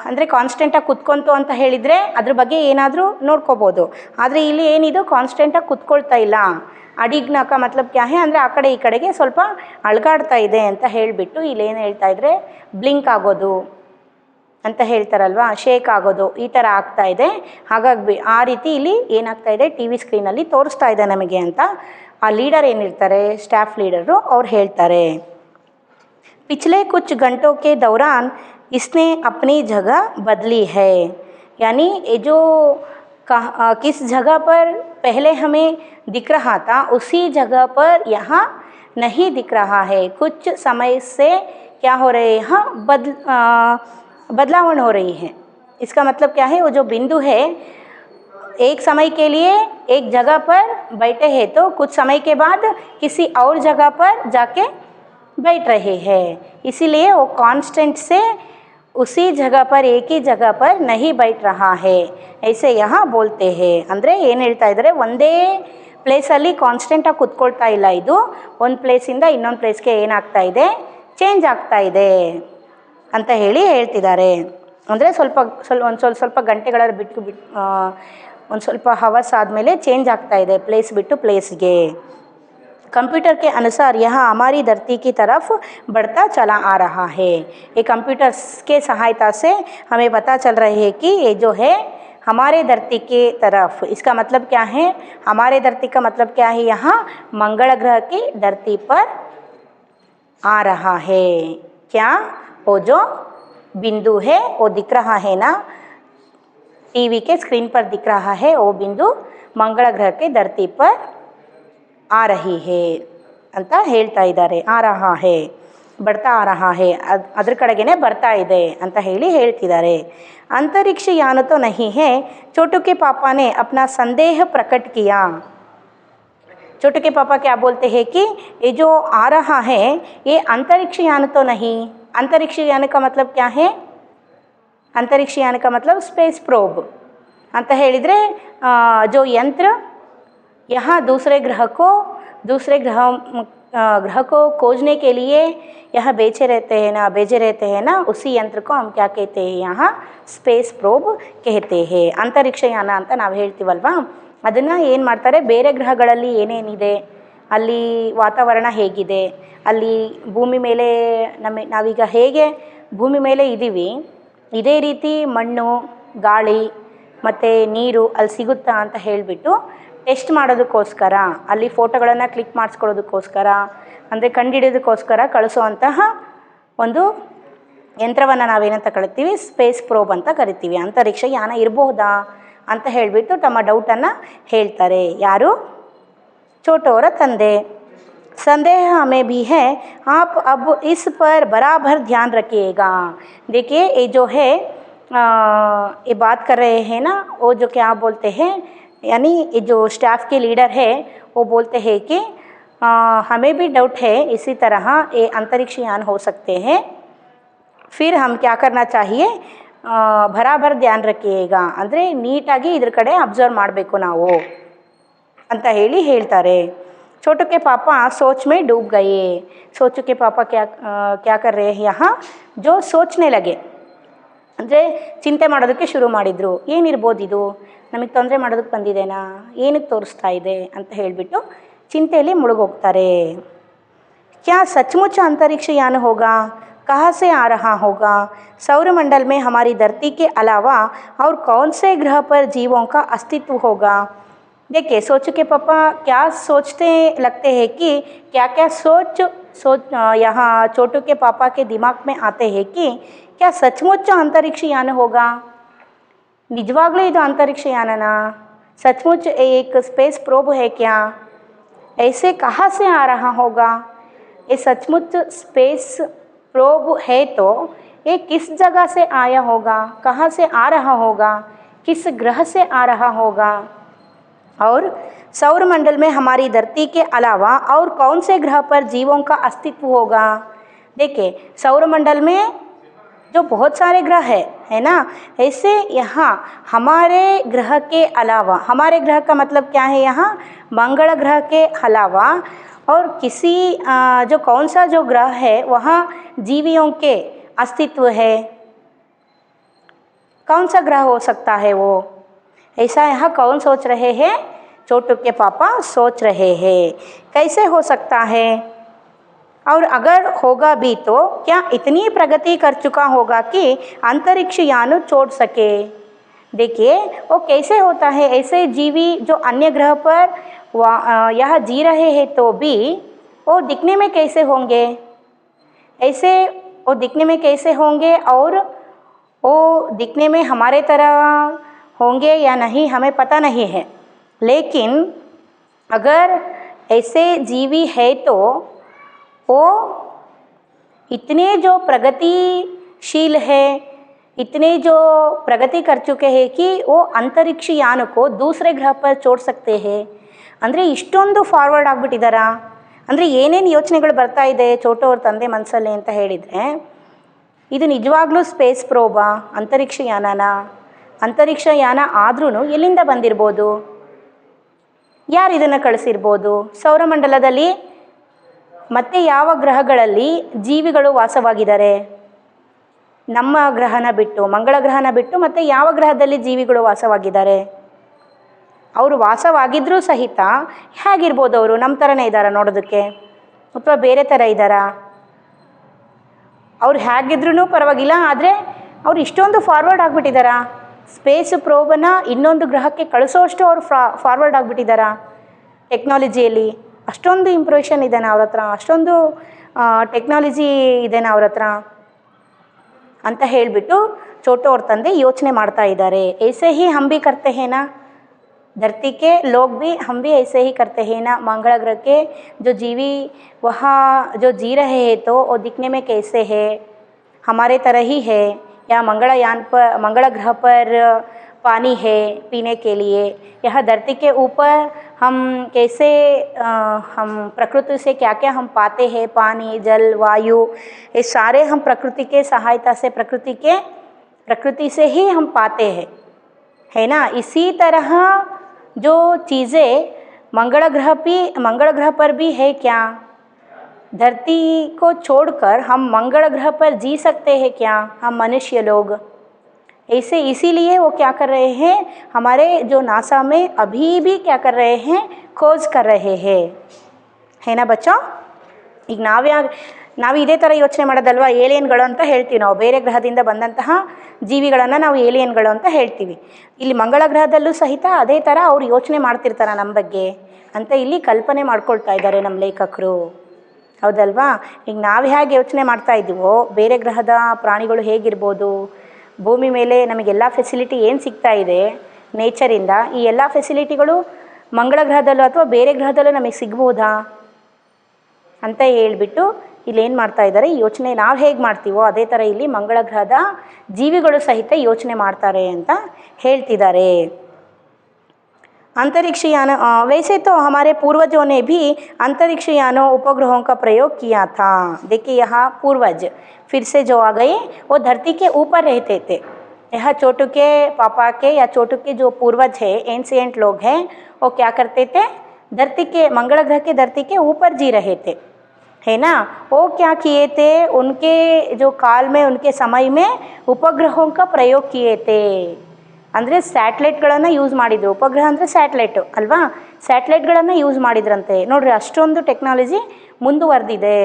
ಅಂದರೆ ಕಾನ್ಸ್ಟೆಂಟಾಗಿ ಕುತ್ಕೊಂತು ಅಂತ ಹೇಳಿದರೆ ಅದ್ರ ಬಗ್ಗೆ ಏನಾದರೂ ನೋಡ್ಕೋಬೋದು. ಆದರೆ ಇಲ್ಲಿ ಏನಿದು ಕಾನ್ಸ್ಟೆಂಟಾಗಿ ಕುತ್ಕೊಳ್ತಾ ಇಲ್ಲ. ಅಡಿಗ್ನಾಕ ಮತ್ಲಬ್ ಕ್ಯಾ ಹೇ ಅಂದರೆ ಆ ಕಡೆ ಈ ಕಡೆಗೆ ಸ್ವಲ್ಪ ಅಳ್ಗಾಡ್ತಾ ಇದೆ ಅಂತ ಹೇಳಿಬಿಟ್ಟು ಇಲ್ಲಿ ಏನು ಹೇಳ್ತಾ ಇದ್ರೆ, ಬ್ಲಿಂಕ್ ಆಗೋದು ಅಂತ ಹೇಳ್ತಾರಲ್ವ, ಶೇಕ್ ಆಗೋದು ಈ ಥರ ಆಗ್ತಾ ಇದೆ. ಹಾಗಾಗಿ ಆ ರೀತಿ ಇಲ್ಲಿ ಏನಾಗ್ತಾ ಇದೆ, ಟಿ ವಿ ಸ್ಕ್ರೀನಲ್ಲಿ ತೋರಿಸ್ತಾ ಇದೆ ನಮಗೆ ಅಂತ ಆ ಲೀಡರ್ ಏನಿರ್ತಾರೆ, ಸ್ಟಾಫ್ ಲೀಡರು ಅವ್ರು ಹೇಳ್ತಾರೆ. पिछले कुछ घंटों के दौरान इसने अपनी जगह बदली है. यानी ये जो किस जगह पर पहले हमें दिख रहा था उसी जगह पर यहाँ नहीं दिख रहा है. कुछ समय से क्या हो रहे हैं, यहाँ बदलाव हो रही है. इसका मतलब क्या है, वो जो बिंदु है एक समय के लिए एक जगह पर बैठे हैं तो कुछ समय के बाद किसी और जगह पर जाके बैठ रहे हैं. इसीलिए वो कांस्टेंट से उसी जगह पर एक ही जगह पर नहीं बैठ रहा है, ऐसे यहाँ बोलते हैं. ಅಂದರೆ ಏನು ಹೇಳ್ತಾ ಇದ್ದಾರೆ, ಒಂದೇ ಪ್ಲೇಸಲ್ಲಿ ಕಾನ್ಸ್ಟೆಂಟಾಗಿ ಕುತ್ಕೊಳ್ತಾ ಇಲ್ಲ, ಇದು ಒಂದು ಪ್ಲೇಸಿಂದ ಇನ್ನೊಂದು ಪ್ಲೇಸ್ಗೆ ಏನಾಗ್ತಾ ಇದೆ, ಚೇಂಜ್ ಆಗ್ತಾ ಇದೆ ಅಂತ ಹೇಳ್ತಿದ್ದಾರೆ. ಅಂದರೆ ಸ್ವಲ್ಪ ಗಂಟೆಗಳ ಬಿಟ್ಟು ಒಂದು ಸ್ವಲ್ಪ ಹವರ್ಸ್ ಆದಮೇಲೆ ಚೇಂಜ್ ಆಗ್ತಾ ಇದೆ ಪ್ಲೇಸ್ ಬಿಟ್ಟು ಪ್ಲೇಸ್ಗೆ. कंप्यूटर के अनुसार यह हमारी धरती की तरफ बढ़ता चला आ रहा है. ये कंप्यूटर के सहायता से हमें पता चल रही है कि ये जो है हमारे धरती के तरफ. इसका मतलब क्या है, हमारे धरती का मतलब क्या है, यहाँ मंगल ग्रह की धरती पर आ रहा है. क्या वो जो बिंदु है वो दिख रहा है ना, टीवी के स्क्रीन पर दिख रहा है, वो बिंदु मंगल ग्रह के धरती पर आ रही है ಅಂತ ಹೇಳ್ತಾ ಇದ್ದಾರೆ. ಆ ರಹಾ ಹೇ, ಬರ್ತಾ ಆ ರಹಾ ಹೇ, ಅದ್ರ ಕಡೆಗೇನೆ ಬರ್ತಾ ಇದೆ ಅಂತ ಹೇಳ್ತಿದ್ದಾರೆ. अंतरिक्ष यान तो नहीं है, छोटू के पापा ने अपना संदेह प्रकट किया. छोटू के पापा क्या बोलते हैं कि ये जो आ रहा है ये अंतरिक्ष यान तो नहीं. अंतरिक्ष यान का मतलब क्या है, अंतरिक्ष यान का मतलब स्पेस प्रोब ಅಂತ ಹೇಳಿದರೆ जो यंत्र यहाँ दूसरे ग्रह को खोजने के लिए यहाँ भेजे रहते हैं ना, उसी यंत्र को हम क्या कहते हैं, यहाँ स्पेस प्रोब कहते हैं. ಅಂತರಿಕ್ಷಯಾನ ಅಂತ ನಾವು ಹೇಳ್ತೀವಲ್ವಾ, ಅದನ್ನು ಏನು ಮಾಡ್ತಾರೆ, ಬೇರೆ ಗ್ರಹಗಳಲ್ಲಿ ಏನೇನಿದೆ, ಅಲ್ಲಿ ವಾತಾವರಣ ಹೇಗಿದೆ, ಅಲ್ಲಿ ಭೂಮಿ ಮೇಲೆ ನಾವೀಗ ಹೇಗೆ ಭೂಮಿ ಮೇಲೆ ಇದ್ದೀವಿ ಇದೇ ರೀತಿ ಮಣ್ಣು, ಗಾಳಿ ಮತ್ತು ನೀರು ಅಲ್ಲಿ ಸಿಗುತ್ತಾ ಅಂತ ಹೇಳಿಬಿಟ್ಟು ಟೆಸ್ಟ್ ಮಾಡೋದಕ್ಕೋಸ್ಕರ, ಅಲ್ಲಿ ಫೋಟೋಗಳನ್ನು ಕ್ಲಿಕ್ ಮಾಡಿಸ್ಕೊಳ್ಳೋದಕ್ಕೋಸ್ಕರ, ಅಂದರೆ ಕಂಡುಹಿಡಿಯೋದಕ್ಕೋಸ್ಕರ ಕಳಿಸೋವಂತಹ ಒಂದು ಯಂತ್ರವನ್ನು ನಾವೇನಂತ ಕರಿತೀವಿ, ಸ್ಪೇಸ್ ಪ್ರೋಬ್ ಅಂತ ಕರಿತೀವಿ. ಅಂತರಿಕ್ಷ ಯಾನ ಇರಬಹುದಾ ಅಂತ ಹೇಳಿಬಿಟ್ಟು ತಮ್ಮ ಡೌಟನ್ನು ಹೇಳ್ತಾರೆ. ಯಾರು? छोटू और ತಂದೆ. संदेह हमें भी है, आप अब इस पर बराबर ध्यान रखिएगा. देखिए ये जो है ये बात कर रहे हैं ना, वो जो क्या बोलते हैं, यानी ये जो स्टाफ के लीडर है वो बोलते हैं कि हमें भी डाउट है, इसी तरह ये अंतरिक्ष यान हो सकते हैं. फिर हम क्या करना चाहिए, ಬರಾಬರ್ ಧ್ಯಾನ್ ರಖಿಯೇಗಾ ಅಂದರೆ ನೀಟಾಗಿ ಇದ್ರ ಕಡೆ ಅಬ್ಸರ್ವ್ ಮಾಡಬೇಕು ನಾವು ಅಂತ ಹೇಳ್ತಾರೆ. छोटू के पापा सोच में डूब गए. सोचू के पापा क्या कर रहे हैं यहाँ, जो सोचने लगे ಅಂದರೆ ಚಿಂತೆ ಮಾಡೋದಕ್ಕೆ ಶುರು ಮಾಡಿದರು. ಏನಿರ್ಬೋದು ಇದು, ನಮಗೆ ತೊಂದರೆ ಮಾಡೋದಕ್ಕೆ ಬಂದಿದೆನಾ, ಏನಕ್ಕೆ ತೋರಿಸ್ತಾ ಇದೆ ಅಂತ ಹೇಳಿಬಿಟ್ಟು ಚಿಂತೆಯಲ್ಲಿ ಮುಳುಗೋಗ್ತಾರೆ. क्या सचमुच अंतरिक्ष यान होगा, कहाँ से आ रहा होगा, सौरमंडल में हमारी धरती के अलावा और कौन से ग्रह पर जीवों का अस्तित्व होगा. देखिए सोचू के पापा क्या सोचते लगते हैं कि क्या क्या सोच यहाँ छोटू के पापा के दिमाग में आते हैं कि क्या सचमुच अंतरिक्ष यान होगा, निजवाग्लू ಇದು अंतरिक्ष यानना, सचमुच एक स्पेस प्रोब है क्या, ऐसे कहाँ से आ रहा होगा. ये सचमुच स्पेस प्रोब है तो ये किस जगह से आया होगा, कहाँ से आ रहा होगा, किस ग्रह से आ रहा होगा, और सौरमंडल में हमारी धरती के अलावा और कौन से ग्रह पर जीवों का अस्तित्व होगा. देखिए सौरमंडल में जो बहुत सारे ग्रह है ना, ऐसे यहाँ हमारे ग्रह के अलावा, हमारे ग्रह का मतलब क्या है यहाँ, मंगल ग्रह के अलावा और किसी जो कौन सा जो ग्रह है वहाँ जीवियों के अस्तित्व है, कौन सा ग्रह हो सकता है वो, ऐसा यहाँ कौन सोच रहे हैं, छोटू के पापा सोच रहे हैं. कैसे हो सकता है, और अगर होगा भी तो क्या इतनी प्रगति कर चुका होगा कि अंतरिक्ष यान छोड़ सके. देखिए वो कैसे होता है, ऐसे जीवी जो अन्य ग्रह पर यह जी रहे हैं तो भी वो दिखने में कैसे होंगे, ऐसे वो दिखने में कैसे होंगे, और वो दिखने में हमारे तरह होंगे या नहीं हमें पता नहीं है. लेकिन अगर ऐसे जीवी है तो वो इतने जो प्रगतिशील है, इतने जो प्रगति कर चुके हैं कि वो अंतरिक्ष यान को दूसरे ग्रह पर छोड़ सकते हैं. ಅಂದರೆ ಇಷ್ಟೊಂದು ಫಾರ್ವರ್ಡ್ ಆಗಿಬಿಟ್ಟಿದ್ದಾರಾ, ಅಂದರೆ ಏನೇನು ಯೋಚನೆಗಳು ಬರ್ತಾ ಇದೆ ಚೋಟು ಅವ್ರ ತಂದೆ ಮನಸ್ಸಲ್ಲಿ ಅಂತ ಹೇಳಿದರೆ, ಇದು ನಿಜವಾಗ್ಲೂ ಸ್ಪೇಸ್ ಪ್ರೋಬಾ, ಅಂತರಿಕ್ಷ ಯಾನನ, ಅಂತರಿಕ್ಷ ಯಾನ ಆದ್ರೂ ಎಲ್ಲಿಂದ ಬಂದಿರ್ಬೋದು, ಯಾರು ಇದನ್ನು ಕಳಿಸಿರ್ಬೋದು, ಸೌರಮಂಡಲದಲ್ಲಿ ಮತ್ತೆ ಯಾವ ಗ್ರಹಗಳಲ್ಲಿ ಜೀವಿಗಳು ವಾಸವಾಗಿದ್ದಾರೆ, ನಮ್ಮ ಗ್ರಹನ ಬಿಟ್ಟು, ಮಂಗಳ ಗ್ರಹನ ಬಿಟ್ಟು ಮತ್ತೆ ಯಾವ ಗ್ರಹದಲ್ಲಿ ಜೀವಿಗಳು ವಾಸವಾಗಿದ್ದಾರೆ, ಅವರು ವಾಸವಾಗಿದ್ದರೂ ಸಹಿತ ಹೇಗಿರ್ಬೋದು, ಅವರು ನಮ್ಮ ಥರನೇ ಇದ್ದಾರಾ ನೋಡೋದಕ್ಕೆ ಅಥವಾ ಬೇರೆ ಥರ ಇದ್ದಾರಾ, ಅವ್ರು ಹೇಗಿದ್ರೂ ಪರವಾಗಿಲ್ಲ, ಆದರೆ ಅವ್ರು ಇಷ್ಟೊಂದು ಫಾರ್ವರ್ಡ್ ಆಗಿಬಿಟ್ಟಿದ್ದಾರಾ, ಸ್ಪೇಸ್ ಪ್ರೋಬನ್ನು ಇನ್ನೊಂದು ಗ್ರಹಕ್ಕೆ ಕಳಿಸೋಷ್ಟು ಅವರು ಫಾರ್ವರ್ಡ್ ಆಗಿಬಿಟ್ಟಿದ್ದಾರಾ ಟೆಕ್ನಾಲಜಿಯಲ್ಲಿ, ಅಷ್ಟೊಂದು ಇಂಪ್ರೆಷನ್ ಇದೆನಾ ಅವ್ರ ಹತ್ರ, ಅಷ್ಟೊಂದು ಟೆಕ್ನಾಲಜಿ ಇದೆನಾ ಅವ್ರ ಹತ್ರ ಅಂತ ಹೇಳಿಬಿಟ್ಟು ಚೋಟು ಅವ್ರ ತಂದೆ ಯೋಚನೆ ಮಾಡ್ತಾ ಇದ್ದಾರೆ. ऐसे ही हम भी करते हैं ना, धरती के लोग भी, हम भी ऐसे ही करते हैं ना, मंगल ग्रह के जो जीवी वहाँ जो जी रहे हैं तो वो दिखने में कैसे है, हमारे तरह ही है, या मंगलयान पर, मंगल ग्रह पर पानी है पीने के लिए, यह धरती के ऊपर हम कैसे हम प्रकृति से क्या क्या हम पाते हैं, पानी जल वायु, ये सारे हम प्रकृति के सहायता से, प्रकृति से ही हम पाते हैं, है ना. इसी तरह जो चीज़ें मंगल ग्रह पर भी है क्या, धरती को छोड़कर हम मंगल ग्रह पर जी सकते हैं क्या हम मनुष्य लोग. ऐसे इसीलिए वो क्या कर रहे हैं, हमारे जो नासा में अभी भी क्या कर रहे हैं, खोज कर रहे हैं, है ना बच्चों. ಈಗ ನಾವು ಇದೇ ಥರ ಯೋಚನೆ ಮಾಡೋದಲ್ವಾ, ಏಲಿಯನ್ಗಳು ಅಂತ ಹೇಳ್ತೀವಿ ನಾವು, ಬೇರೆ ಗ್ರಹದಿಂದ ಬಂದಂತಹ ಜೀವಿಗಳನ್ನು ನಾವು ಏಲಿಯನ್ಗಳು ಅಂತ ಹೇಳ್ತೀವಿ. ಇಲ್ಲಿ ಮಂಗಳ ಗ್ರಹದಲ್ಲೂ ಸಹಿತ ಅದೇ ಥರ ಅವ್ರು ಯೋಚನೆ ಮಾಡ್ತಿರ್ತಾರೆ ನಮ್ಮ ಬಗ್ಗೆ ಅಂತ ಇಲ್ಲಿ ಕಲ್ಪನೆ ಮಾಡ್ಕೊಳ್ತಾ ಇದ್ದಾರೆ ನಮ್ಮ ಲೇಖಕರು, ಹೌದಲ್ವಾ. ಈಗ ನಾವು ಹೇಗೆ ಯೋಚನೆ ಮಾಡ್ತಾ ಇದ್ದೀವೋ, ಬೇರೆ ಗ್ರಹದ ಪ್ರಾಣಿಗಳು ಹೇಗಿರ್ಬೋದು, ಭೂಮಿ ಮೇಲೆ ನಮಗೆಲ್ಲ ಫೆಸಿಲಿಟಿ ಏನು ಸಿಗ್ತಾ ಇದೆ, ನೇಚರಿಂದ ಈ ಎಲ್ಲ ಫೆಸಿಲಿಟಿಗಳು ಮಂಗಳ ಗ್ರಹದಲ್ಲೂ ಅಥವಾ ಬೇರೆ ಗ್ರಹದಲ್ಲೂ ನಮಗೆ ಸಿಗ್ಬೋದಾ ಅಂತ ಹೇಳ್ಬಿಟ್ಟು ಇಲ್ಲೇನು ಮಾಡ್ತಾ ಇದ್ದಾರೆ, ಯೋಚನೆ ನಾವು ಹೇಗೆ ಮಾಡ್ತೀವೋ ಅದೇ ಥರ ಇಲ್ಲಿ ಮಂಗಳ ಗ್ರಹದ ಜೀವಿಗಳು ಸಹಿತ ಯೋಚನೆ ಮಾಡ್ತಾರೆ ಅಂತ ಹೇಳ್ತಿದ್ದಾರೆ. अंतरिक्ष यान वैसे तो हमारे पूर्वजों ने भी अंतरिक्ष यानों उपग्रहों का प्रयोग किया था. देखिए यहाँ पूर्वज फिर से जो आ गए वो धरती के ऊपर रहते थे. यह छोटू के पापा के या छोटू के जो पूर्वज है एंशिएंट लोग हैं वो क्या करते थे, धरती के मंगल ग्रह के धरती के ऊपर जी रहे थे, है ना. वो क्या किए थे, उनके जो काल में उनके समय में उपग्रहों का प्रयोग किए थे. ಅಂದರೆ ಸ್ಯಾಟ್ಲೈಟ್ಗಳನ್ನು ಯೂಸ್ ಮಾಡಿದರು. ಉಪಗ್ರಹ ಅಂದರೆ ಸ್ಯಾಟ್ಲೈಟು ಅಲ್ವಾ, ಸ್ಯಾಟ್ಲೈಟ್ಗಳನ್ನು ಯೂಸ್ ಮಾಡಿದ್ರಂತೆ. ನೋಡಿರಿ ಅಷ್ಟೊಂದು ಟೆಕ್ನಾಲಜಿ ಮುಂದುವರೆದಿದೆ.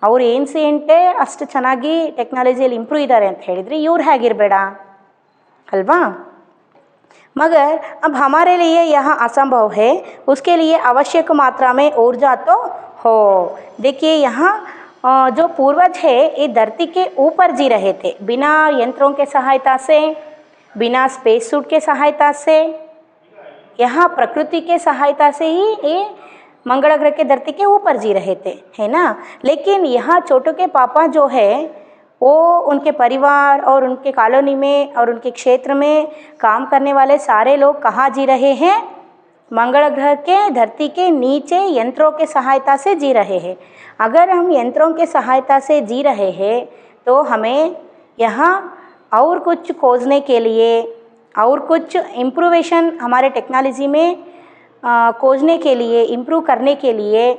ಅವರು ಏನ್ಸಿಯಂಟೇ ಅಷ್ಟು ಚೆನ್ನಾಗಿ ಟೆಕ್ನಾಲಜಿಯಲ್ಲಿ ಇಂಪ್ರೂವ್ ಇದ್ದಾರೆ ಅಂತ ಹೇಳಿದರೆ ಇವ್ರು ಹೇಗಿರಬೇಡ ಅಲ್ವಾ. मगर अब हमारे लिए यह असंभव है, उसके लिए आवश्यक मात्रा में ऊर्जा तो हो. देखिए यहाँ जो पूर्वज है ये धरती के ऊपर जी रहे थे बिना यंत्रों के सहायता से, बिना स्पेस सूट के सहायता से, यहाँ प्रकृति के सहायता से ही ये मंगल ग्रह के धरती के ऊपर जी रहे थे, है ना. लेकिन यहाँ छोटू के पापा जो है वो उनके परिवार और उनके कॉलोनी में और उनके क्षेत्र में काम करने वाले सारे लोग कहाँ जी रहे हैं, मंगल ग्रह के धरती के नीचे यंत्रों के सहायता से जी रहे हैं. अगर हम यंत्रों के सहायता से जी रहे हैं तो हमें यहाँ और कुछ खोजने के लिए और कुछ इम्प्रूवेशन हमारे टेक्नोलॉजी में खोजने के लिए, इम्प्रूव करने के लिए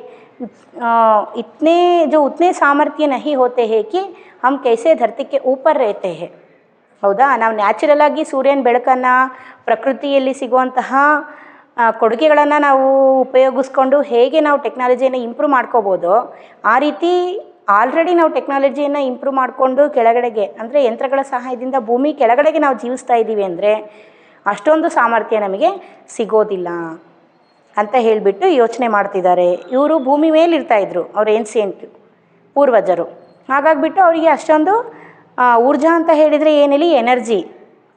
उतने सामर्थ्य नहीं होते हैं कि हम कैसे धरती के ऊपर रहते हैं. ಹೌದಾ. ನಾವು ನ್ಯಾಚುರಲ್ ಆಗಿ ಸೂರ್ಯನ ಬೆಳಕನ್ನು ಪ್ರಕೃತಿಯಲ್ಲಿ ಸಿಗುವಂತಹ ಕೊಡುಗೆಗಳನ್ನು ನಾವು ಉಪಯೋಗಿಸ್ಕೊಂಡು ಹೇಗೆ ನಾವು ಟೆಕ್ನಾಲಜಿಯನ್ನು ಇಂಪ್ರೂವ್ ಮಾಡ್ಕೋಬೋದು, ಆ ರೀತಿ ಆಲ್ರೆಡಿ ನಾವು ಟೆಕ್ನಾಲಜಿಯನ್ನು ಇಂಪ್ರೂವ್ ಮಾಡಿಕೊಂಡು ಕೆಳಗಡೆಗೆ ಅಂದರೆ ಯಂತ್ರಗಳ ಸಹಾಯದಿಂದ ಭೂಮಿ ಕೆಳಗಡೆಗೆ ನಾವು ಜೀವಿಸ್ತಾ ಇದ್ದೀವಿ ಅಂದರೆ ಅಷ್ಟೊಂದು ಸಾಮರ್ಥ್ಯ ನಮಗೆ ಸಿಗೋದಿಲ್ಲ ಅಂತ ಹೇಳಿಬಿಟ್ಟು ಯೋಚನೆ ಮಾಡ್ತಿದ್ದಾರೆ. ಇವರು ಭೂಮಿ ಮೇಲೆ ಇರ್ತಾಯಿದ್ರು, ಅವ್ರು ಏನ್ಸಿಯಂಟ್ ಪೂರ್ವಜರು. ಹಾಗಾಗಿಬಿಟ್ಟು ಅವರಿಗೆ ಅಷ್ಟೊಂದು ಊರ್ಜಾ ಅಂತ ಹೇಳಿದರೆ ಏನಿಲ್ಲ, ಎನರ್ಜಿ,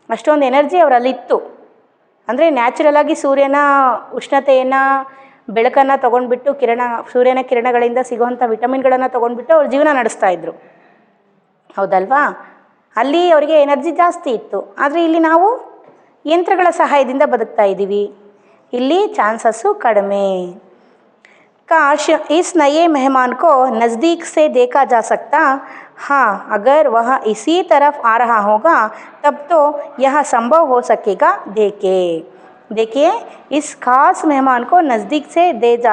ಅಷ್ಟೊಂದು ಎನರ್ಜಿ ಅವರಲ್ಲಿತ್ತು. ಅಂದರೆ ನ್ಯಾಚುರಲ್ ಆಗಿ ಸೂರ್ಯನ ಉಷ್ಣತೆಯನ್ನು ಬೆಳಕನ್ನು ತೊಗೊಂಡ್ಬಿಟ್ಟು ಸೂರ್ಯನ ಕಿರಣಗಳಿಂದ ಸಿಗುವಂಥ ವಿಟಮಿನ್ಗಳನ್ನು ತೊಗೊಂಡ್ಬಿಟ್ಟು ಅವ್ರು ಜೀವನ ನಡೆಸ್ತಾಯಿದ್ರು, ಹೌದಲ್ವಾ. ಅಲ್ಲಿ ಅವರಿಗೆ ಎನರ್ಜಿ ಜಾಸ್ತಿ ಇತ್ತು. ಆದರೆ ಇಲ್ಲಿ ನಾವು ಯಂತ್ರಗಳ ಸಹಾಯದಿಂದ ಬದುಕ್ತಾ ಇದ್ದೀವಿ, ಇಲ್ಲಿ ಚಾನ್ಸಸ್ಸು ಕಡಿಮೆ. काश इस नए मेहमान को नज़दीक से देखा जा सकता. हाँ, अगर वह इसी तरफ आ रहा होगा तब तो यह संभव हो सकेगा. देखिए इस खास मेहमान को नज़दीक से देखा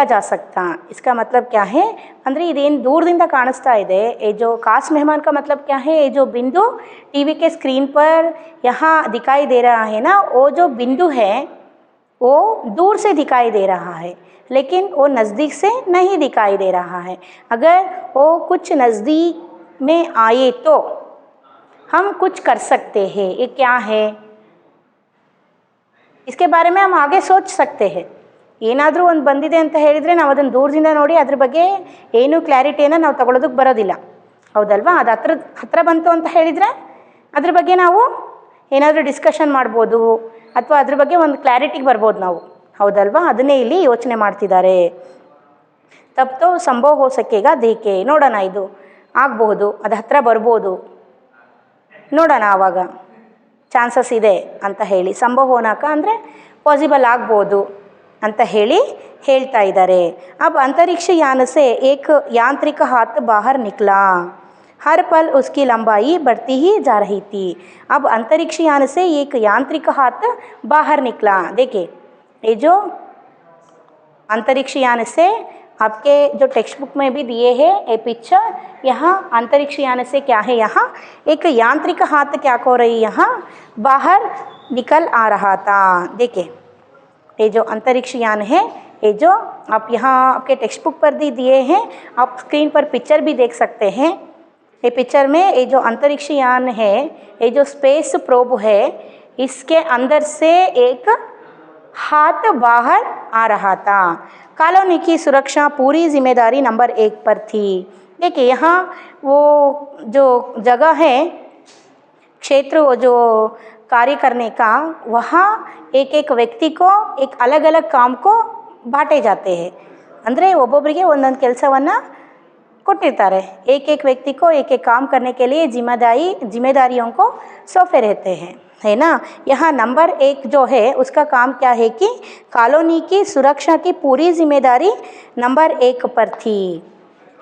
जा सकता. इसका मतलब क्या है ಅಂದರೆ ಇದೇನು ದೂರದಿಂದ ಕಾಣಿಸ್ತಾ ಇದೆ, ये जो खास मेहमान का मतलब क्या है, ये जो बिंदु टीवी के स्क्रीन पर यहाँ दिखाई दे रहा है ना, वो जो बिंदु है वो दूर से दिखाई दे रहा है लेकिन वो नज़दीक से नहीं दिखाई दे रहा है. अगर वो कुछ नज़दीक में आए तो हम कुछ कर सकते हैं. ये क्या है, इसके बारे में हम आगे सोच सकते हैं. ಏನಾದರೂ ಒಂದು ಬಂದಿದೆ ಅಂತ ಹೇಳಿದರೆ ನಾವು ಅದನ್ನು ದೂರದಿಂದ ನೋಡಿ ಅದ್ರ ಬಗ್ಗೆ ಏನು ಕ್ಲಾರಿಟಿಯನ್ನು ನಾವು ತಗೊಳ್ಳೋದಕ್ಕೆ ಬರೋದಿಲ್ಲ, ಹೌದಲ್ವಾ. ಅದು ಹತ್ರ ಬಂತು ಅಂತ ಹೇಳಿದರೆ ಅದ್ರ ಬಗ್ಗೆ ನಾವು ಏನಾದರೂ ಡಿಸ್ಕಷನ್ ಮಾಡ್ಬೋದು ಅಥವಾ ಅದ್ರ ಬಗ್ಗೆ ಒಂದು ಕ್ಲಾರಿಟಿಗೆ ಬರ್ಬೋದು ನಾವು, ಹೌದಲ್ವಾ. ಅದನ್ನೇ ಇಲ್ಲಿ ಯೋಚನೆ ಮಾಡ್ತಿದ್ದಾರೆ. ತಪ್ಪು ಸಂಭವ ಹೋ ಸಕೆಗಾ ದೇಕೆ, ನೋಡೋಣ ಇದು ಆಗಬಹುದು, ಅದು ಹತ್ರ ಬರ್ಬೋದು, ನೋಡೋಣ ಆವಾಗ ಚಾನ್ಸಸ್ ಇದೆ ಅಂತ ಹೇಳಿ. ಸಂಭವ ಹೋನಾಕ ಅಂದರೆ ಪಾಸಿಬಲ್ ಆಗ್ಬೋದು ಅಂತ ಹೇಳ್ತಾ ಇದ್ದಾರೆ. अब अंतरिक्ष यान से एक यांत्रिक हाथ बाहर निकला. हर पल उसकी लंबाई बढ़ती ही जा रही थी. अब अंतरिक्ष यान से एक यांत्रिक हाथ बाहर निकला. देखिए ये जो अंतरिक्ष यान से आपके जो टेक्स्ट बुक में भी दिए हैं ये पिक्चर, यहाँ अंतरिक्ष यान से क्या है, यहाँ एक यांत्रिक हाथ क्या हो रही, यहाँ बाहर निकल आ रहा था. देखिए ये जो अंतरिक्ष यान है, ये जो आप यहाँ आपके टेक्स्ट बुक पर भी दिए हैं, आप स्क्रीन पर पिक्चर भी देख सकते हैं. ये पिक्चर में ये जो अंतरिक्ष यान है, ये जो स्पेस प्रोब है, इसके अंदर से एक हाथ बाहर आ रहा था. कॉलोनी की सुरक्षा पूरी जिम्मेदारी नंबर 1 पर थी. देखिए यहाँ वो जो जगह है, क्षेत्र, वो जो कार्य करने का, वहाँ एक एक व्यक्ति को एक अलग अलग काम को बांटे जाते हैं. ಅಂದರೆ ಒಬ್ಬೊಬ್ಬರಿಗೆ ಒಂದೊಂದು ಕೆಲಸವನ್ನು ಕೊಟ್ಟಿರ್ತಾರೆ. एक एक व्यक्ति को एक एक काम करने के लिए जिम्मेदारियों को सौंपे रहते हैं, है ना. यहाँ नंबर 1 जो है उसका काम क्या है कि कॉलोनी की सुरक्षा की पूरी जिम्मेदारी नंबर 1 पर थी.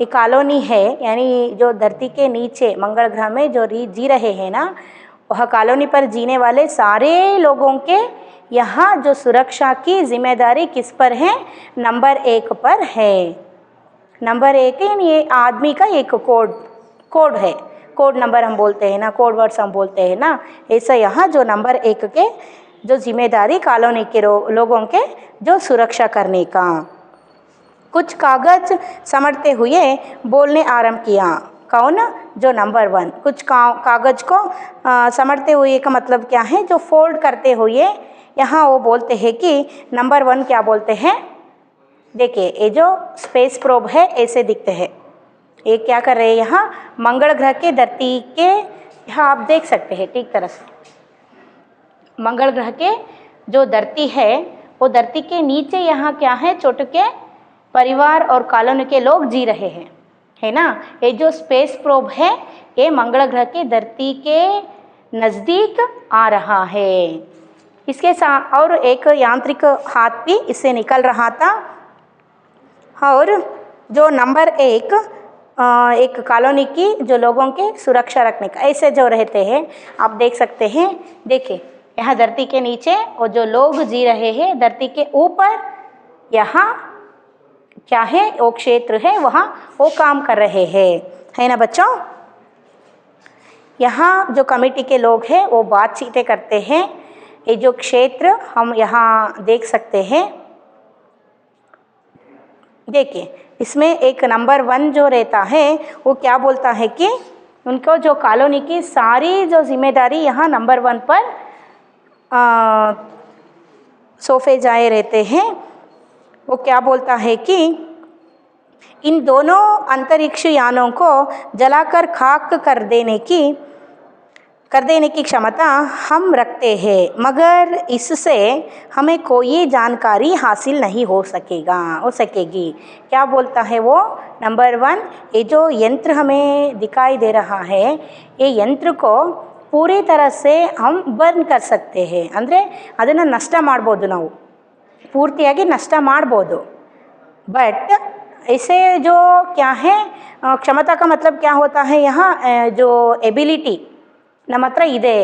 ये कॉलोनी है यानी जो धरती के नीचे मंगल ग्रह में जो जी रहे हैं ना, वह कॉलोनी पर जीने वाले सारे लोगों के यहाँ जो सुरक्षा की जिम्मेदारी किस पर है, नंबर 1 पर है. नंबर 1 यानी ये आदमी का एक कोड है, कोड नंबर हम बोलते हैं ना, कोड वर्ड्स हम बोलते हैं ना. ऐसा यहाँ जो नंबर 1 के जो जिम्मेदारी कॉलोनी के लोगों के जो सुरक्षा करने का. कुछ कागज समेटते हुए बोलने आरंभ किया. कौन? जो नंबर 1. कुछ कागज को समेटते हुए का मतलब क्या है, जो फोल्ड करते हुए यहाँ वो बोलते हैं कि नंबर 1 क्या बोलते हैं. देखिए ये जो स्पेस प्रोब है ऐसे दिखते हैं. ये क्या कर रहे हैं, यहाँ मंगल ग्रह के धरती के यहाँ आप देख सकते हैं ठीक तरह से. मंगल ग्रह के जो धरती है वो धरती के नीचे यहाँ क्या है, छोटे के परिवार और कॉलोनी के लोग जी रहे हैं, है ना. ये जो स्पेस प्रोब है ये मंगल ग्रह के धरती के नज़दीक आ रहा है. इसके साथ और एक यांत्रिक हाथ भी इससे निकल रहा था. और जो नंबर 1 एक कॉलोनी की जो लोगों के सुरक्षा रखने का, ऐसे जो रहते हैं आप देख सकते हैं. देखिए यहाँ धरती के नीचे और जो लोग जी रहे हैं, धरती के ऊपर यहाँ क्या है, वो क्षेत्र है, वहाँ वो काम कर रहे हैं, है ना बच्चों. यहाँ जो कमेटी के लोग हैं वो बातचीतें करते हैं. ये जो क्षेत्र हम यहाँ देख सकते हैं. देखिए इसमें एक नंबर 1 जो रहता है वो क्या बोलता है कि उनको जो कॉलोनी की सारी जो जिम्मेदारी यहाँ नंबर 1 पर सौंपे जाए रहते हैं. वो क्या बोलता है कि इन दोनों अंतरिक्ष यानों को जलाकर खाक कर देने की क्षमता हम रखते हैं, मगर इससे हमें कोई जानकारी हासिल नहीं हो सकेगी. क्या बोलता है वो नंबर 1, ये जो यंत्र हमें दिखाई दे रहा है ये यंत्र को पूरी तरह से हम बर्न कर सकते हैं. ಅಂದರೆ ಅದನ್ನು ನಷ್ಟ ಮಾಡ್ಬೋದು, ನಾವು ಪೂರ್ತಿಯಾಗಿ ನಷ್ಟ ಮಾಡ್ಬೋದು. बट इसे जो क्या है, क्षमता का मतलब क्या होता है, यहाँ जो एबिलिटी ನಮ್ಮ ಹತ್ರ ಇದೆ,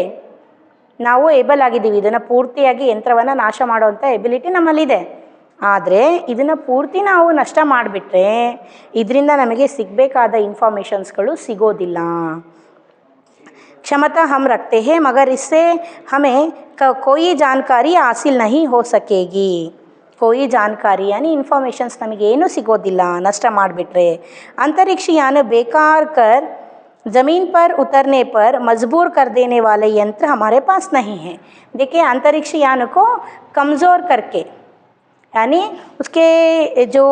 ನಾವು ಏಬಲ್ ಆಗಿದ್ದೀವಿ ಇದನ್ನು ಪೂರ್ತಿಯಾಗಿ ಯಂತ್ರವನ್ನು ನಾಶ ಮಾಡುವಂಥ ಎಬಿಲಿಟಿ ನಮ್ಮಲ್ಲಿದೆ. ಆದರೆ ಇದನ್ನು ಪೂರ್ತಿ ನಾವು ನಷ್ಟ ಮಾಡಿಬಿಟ್ರೆ ಇದರಿಂದ ನಮಗೆ ಸಿಗಬೇಕಾದ ಇನ್ಫಾರ್ಮೇಷನ್ಸ್ಗಳು ಸಿಗೋದಿಲ್ಲ. क्षमता हम रखते हैं मगर इससे हमें कोई जानकारी हासिल नहीं हो सकेगी. कोई जानकारी यानी इन्फॉर्मेशन्स नमगेनू सिगोदिಲ್ಲ नष्ट ಮಾಡಿಬಿಟ್ರೆ. अंतरिक्ष यान बेकार कर ज़मीन पर उतरने पर मजबूर कर देने वाले यंत्र हमारे पास नहीं है. देखिए अंतरिक्ष यान को कमज़ोर करके यानी उसके जो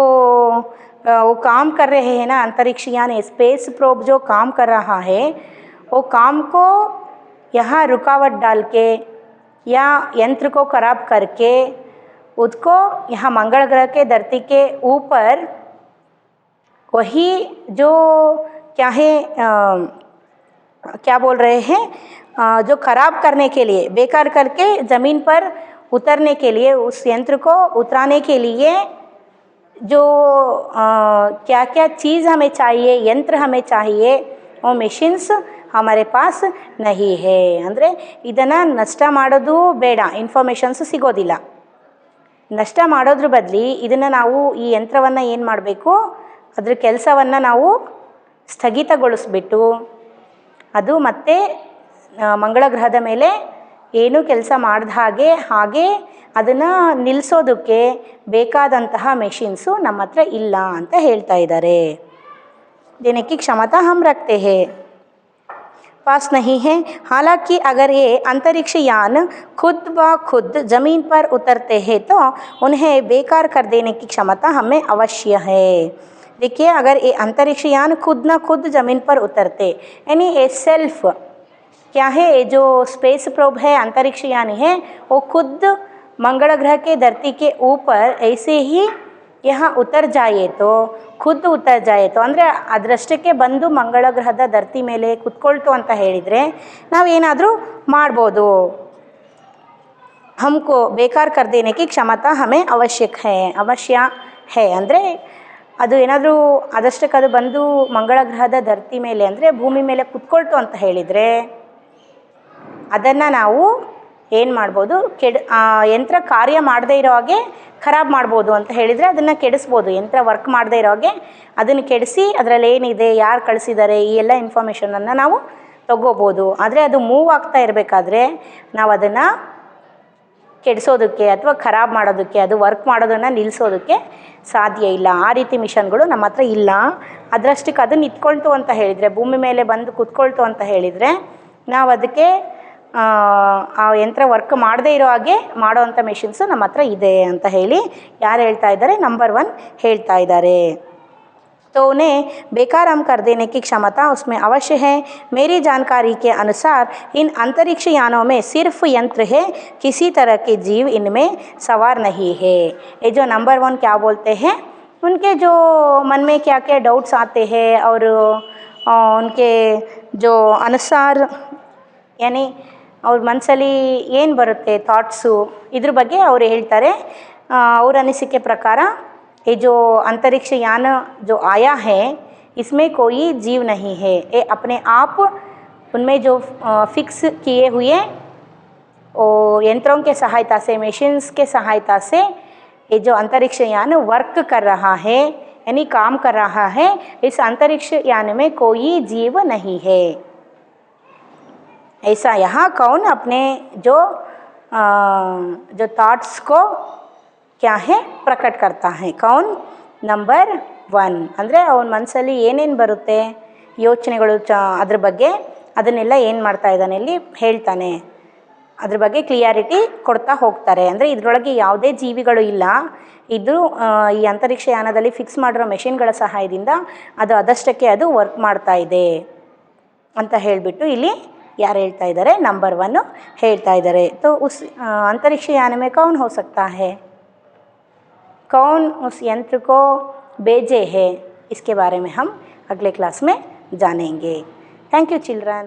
वो काम कर रहे हैं ना, अंतरिक्ष यान स्पेस प्रोब जो काम कर रहा है वो काम को यहाँ रुकावट डाल के या यंत्र को ख़राब करके उसको यहाँ मंगल ग्रह के धरती के ऊपर वही जो क्या है क्या बोल रहे हैं, जो ख़राब करने के लिए बेकार करके ज़मीन पर उतरने के लिए, उस यंत्र को उतराने के लिए जो क्या क्या चीज़ हमें चाहिए, यंत्र हमें चाहिए, वो मशीन्स हमारे पास नहीं है. ಅಂದರೆ ಇದನ್ನು ನಷ್ಟ ಮಾಡೋದು ಬೇಡ, ಇನ್ಫಾರ್ಮೇಷನ್ಸ್ ಸಿಗೋದಿಲ್ಲ. ನಷ್ಟ ಮಾಡೋದ್ರ ಬದಲಿ ಇದನ್ನು ನಾವು ಈ ಯಂತ್ರವನ್ನು ಏನು ಮಾಡಬೇಕು, ಅದ್ರ ಕೆಲಸವನ್ನು ನಾವು ಸ್ಥಗಿತಗೊಳಿಸ್ಬಿಟ್ಟು ಅದು ಮತ್ತೆ ಮಂಗಳ ಗ್ರಹದ ಮೇಲೆ ಏನೂ ಕೆಲಸ ಮಾಡಿದ ಹಾಗೆ ಅದನ್ನು ನಿಲ್ಲಿಸೋದಕ್ಕೆ ಬೇಕಾದಂತಹ ಮೆಷಿನ್ಸು ನಮ್ಮ ಹತ್ರ ಇಲ್ಲ ಅಂತ ಹೇಳ್ತಾ ಇದ್ದಾರೆ. देने की क्षमता हम रखते हैं पास नहीं है. हालांकि अगर ये अंतरिक्ष यान खुद ब खुद ज़मीन पर उतरते हैं तो उन्हें बेकार कर देने की क्षमता हमें अवश्य है. देखिए अगर ये अंतरिक्ष यान खुद न खुद ज़मीन पर उतरते यानी ये सेल्फ क्या है, ये जो स्पेस प्रोब है, अंतरिक्ष यान है, वो खुद मंगल ग्रह के धरती के ऊपर ऐसे ही यहाँ उतर जाए तो, ಖುದ್ ಉತ್ತರ ಜಾಯಿತು ಅಂದರೆ ಅದರಷ್ಟಕ್ಕೆ ಬಂದು ಮಂಗಳ ಗ್ರಹದ ಧರ್ತಿ ಮೇಲೆ ಕುತ್ಕೊಳ್ತು ಅಂತ ಹೇಳಿದರೆ ನಾವೇನಾದರೂ ಮಾಡ್ಬೋದು. हमको बेकार कर देने की क्षमता हमें ಅವಶ್ಯ है ಅಂದರೆ ಅದು ಏನಾದರೂ ಅದಷ್ಟಕ್ಕೆ ಅದು ಬಂದು ಮಂಗಳ ಗ್ರಹದ ಧರ್ತಿ ಮೇಲೆ ಅಂದರೆ ಭೂಮಿ ಮೇಲೆ ಕುತ್ಕೊಳ್ತು ಅಂತ ಹೇಳಿದರೆ ಅದನ್ನು ನಾವು ಏನು ಮಾಡ್ಬೋದು, ಯಂತ್ರ ಕಾರ್ಯ ಮಾಡದೇ ಇರೋ ಹಾಗೆ ಖರಾಬ್ ಮಾಡ್ಬೋದು ಅಂತ ಹೇಳಿದರೆ ಅದನ್ನು ಕೆಡಿಸ್ಬೋದು. ಯಂತ್ರ ವರ್ಕ್ ಮಾಡದೇ ಇರೋ ಹಾಗೆ ಅದನ್ನು ಕೆಡಿಸಿ ಅದರಲ್ಲಿ ಏನಿದೆ, ಯಾರು ಕಳಿಸಿದ್ದಾರೆ, ಈ ಎಲ್ಲ ಇನ್ಫಾರ್ಮೇಷನನ್ನು ನಾವು ತಗೋಬೋದು. ಆದರೆ ಅದು ಮೂವ್ ಆಗ್ತಾ ಇರಬೇಕಾದ್ರೆ ನಾವು ಅದನ್ನು ಕೆಡಿಸೋದಕ್ಕೆ ಅಥವಾ ಖರಾಬ್ ಮಾಡೋದಕ್ಕೆ, ಅದು ವರ್ಕ್ ಮಾಡೋದನ್ನು ನಿಲ್ಲಿಸೋದಕ್ಕೆ ಸಾಧ್ಯ ಇಲ್ಲ. ಆ ರೀತಿ ಮಿಷನ್ಗಳು ನಮ್ಮ ಹತ್ರ ಇಲ್ಲ. ಅದರಷ್ಟಕ್ಕೆ ಅದು ನಿಂತ್ಕೊಳ್ತು ಅಂತ ಹೇಳಿದರೆ, ಭೂಮಿ ಮೇಲೆ ಬಂದು ಕುತ್ಕೊಳ್ತು ಅಂತ ಹೇಳಿದರೆ ನಾವು ಅದಕ್ಕೆ ಆ ಯಂತ್ರ ವರ್ಕ್ ಮಾಡದೇ ಇರೋ ಹಾಗೆ ಮಾಡೋವಂಥ ಮೆಷಿನ್ಸು ನಮ್ಮ ಹತ್ರ ಇದೆ ಅಂತ ಹೇಳಿ ಯಾರು ಹೇಳ್ತಾ ಇದ್ದಾರೆ, ನಂಬರ್ 1 ಹೇಳ್ತಾ ಇದ್ದಾರೆ. तो उन्हें बेकार हम कर देने की क्षमता उसमें अवश्य है. मेरी जानकारी के अनुसार इन अंतरिक्ष यानों में सिर्फ यंत्र है, किसी तरह के जीव इनमें सवार नहीं है. ये जो नंबर 1 क्या बोलते हैं, उनके जो मन में क्या क्या डाउट्स आते हैं और उनके जो अनुसार यानी ಅವ್ರ ಮನಸ್ಸಲ್ಲಿ ಏನು ಬರುತ್ತೆ ಥಾಟ್ಸು, ಇದ್ರ ಬಗ್ಗೆ ಅವರು ಹೇಳ್ತಾರೆ. ಅವ್ರ ಅನಿಸಿಕೆ ಪ್ರಕಾರ ये जो अंतरिक्ष यान जो आया है इसमें कोई जीव नहीं है. ये अपने आप उनमें जो फिक्स किए हुए यंत्रों के सहायता से, मशीन्स के सहायता से ये जो अंतरिक्ष यान वर्क कर रहा है यानी काम कर रहा है. इस अंतरिक्ष यान में कोई जीव नहीं है. ऐसा यहाँ कौन अपने जो थॉट्स को क्या है ಪ್ರಕಟ करता है. कौन, ನಂಬರ್ 1 ಅಂದರೆ ಅವನ ಮನಸ್ಸಲ್ಲಿ ಏನೇನು ಬರುತ್ತೆ ಯೋಚನೆಗಳು ಅದ್ರ ಬಗ್ಗೆ ಅದನ್ನೆಲ್ಲ ಏನು ಮಾಡ್ತಾ ಇದ್ದಾನೆ ಇಲ್ಲಿ ಹೇಳ್ತಾನೆ. ಅದ್ರ ಬಗ್ಗೆ ಕ್ಲಿಯಾರಿಟಿ ಕೊಡ್ತಾ ಹೋಗ್ತಾರೆ. ಅಂದರೆ ಇದರೊಳಗೆ ಯಾವುದೇ ಜೀವಿಗಳು ಇಲ್ಲ, ಇದು ಈ ಅಂತರಿಕ್ಷ ಯಾನದಲ್ಲಿ ಫಿಕ್ಸ್ ಮಾಡಿರೋ ಮೆಷಿನ್ಗಳ ಸಹಾಯದಿಂದ ಅದು ಅದಷ್ಟಕ್ಕೆ ಅದು ವರ್ಕ್ ಮಾಡ್ತಾ ಇದೆ ಅಂತ ಹೇಳಿಬಿಟ್ಟು ಇಲ್ಲಿ ಯಾರು ಹೇಳ್ತಾ ಇದ್ದಾರೆ, ನಂಬರ್ 1 ಹೇಳ್ತಾ ಇದ್ದಾರೆ. तो उस अंतरिक्ष यान में कौन हो सकता है, कौन उस यंत्र को भेजे है, इसके बारे में हम अगले क्लास में जानेंगे. Thank you children.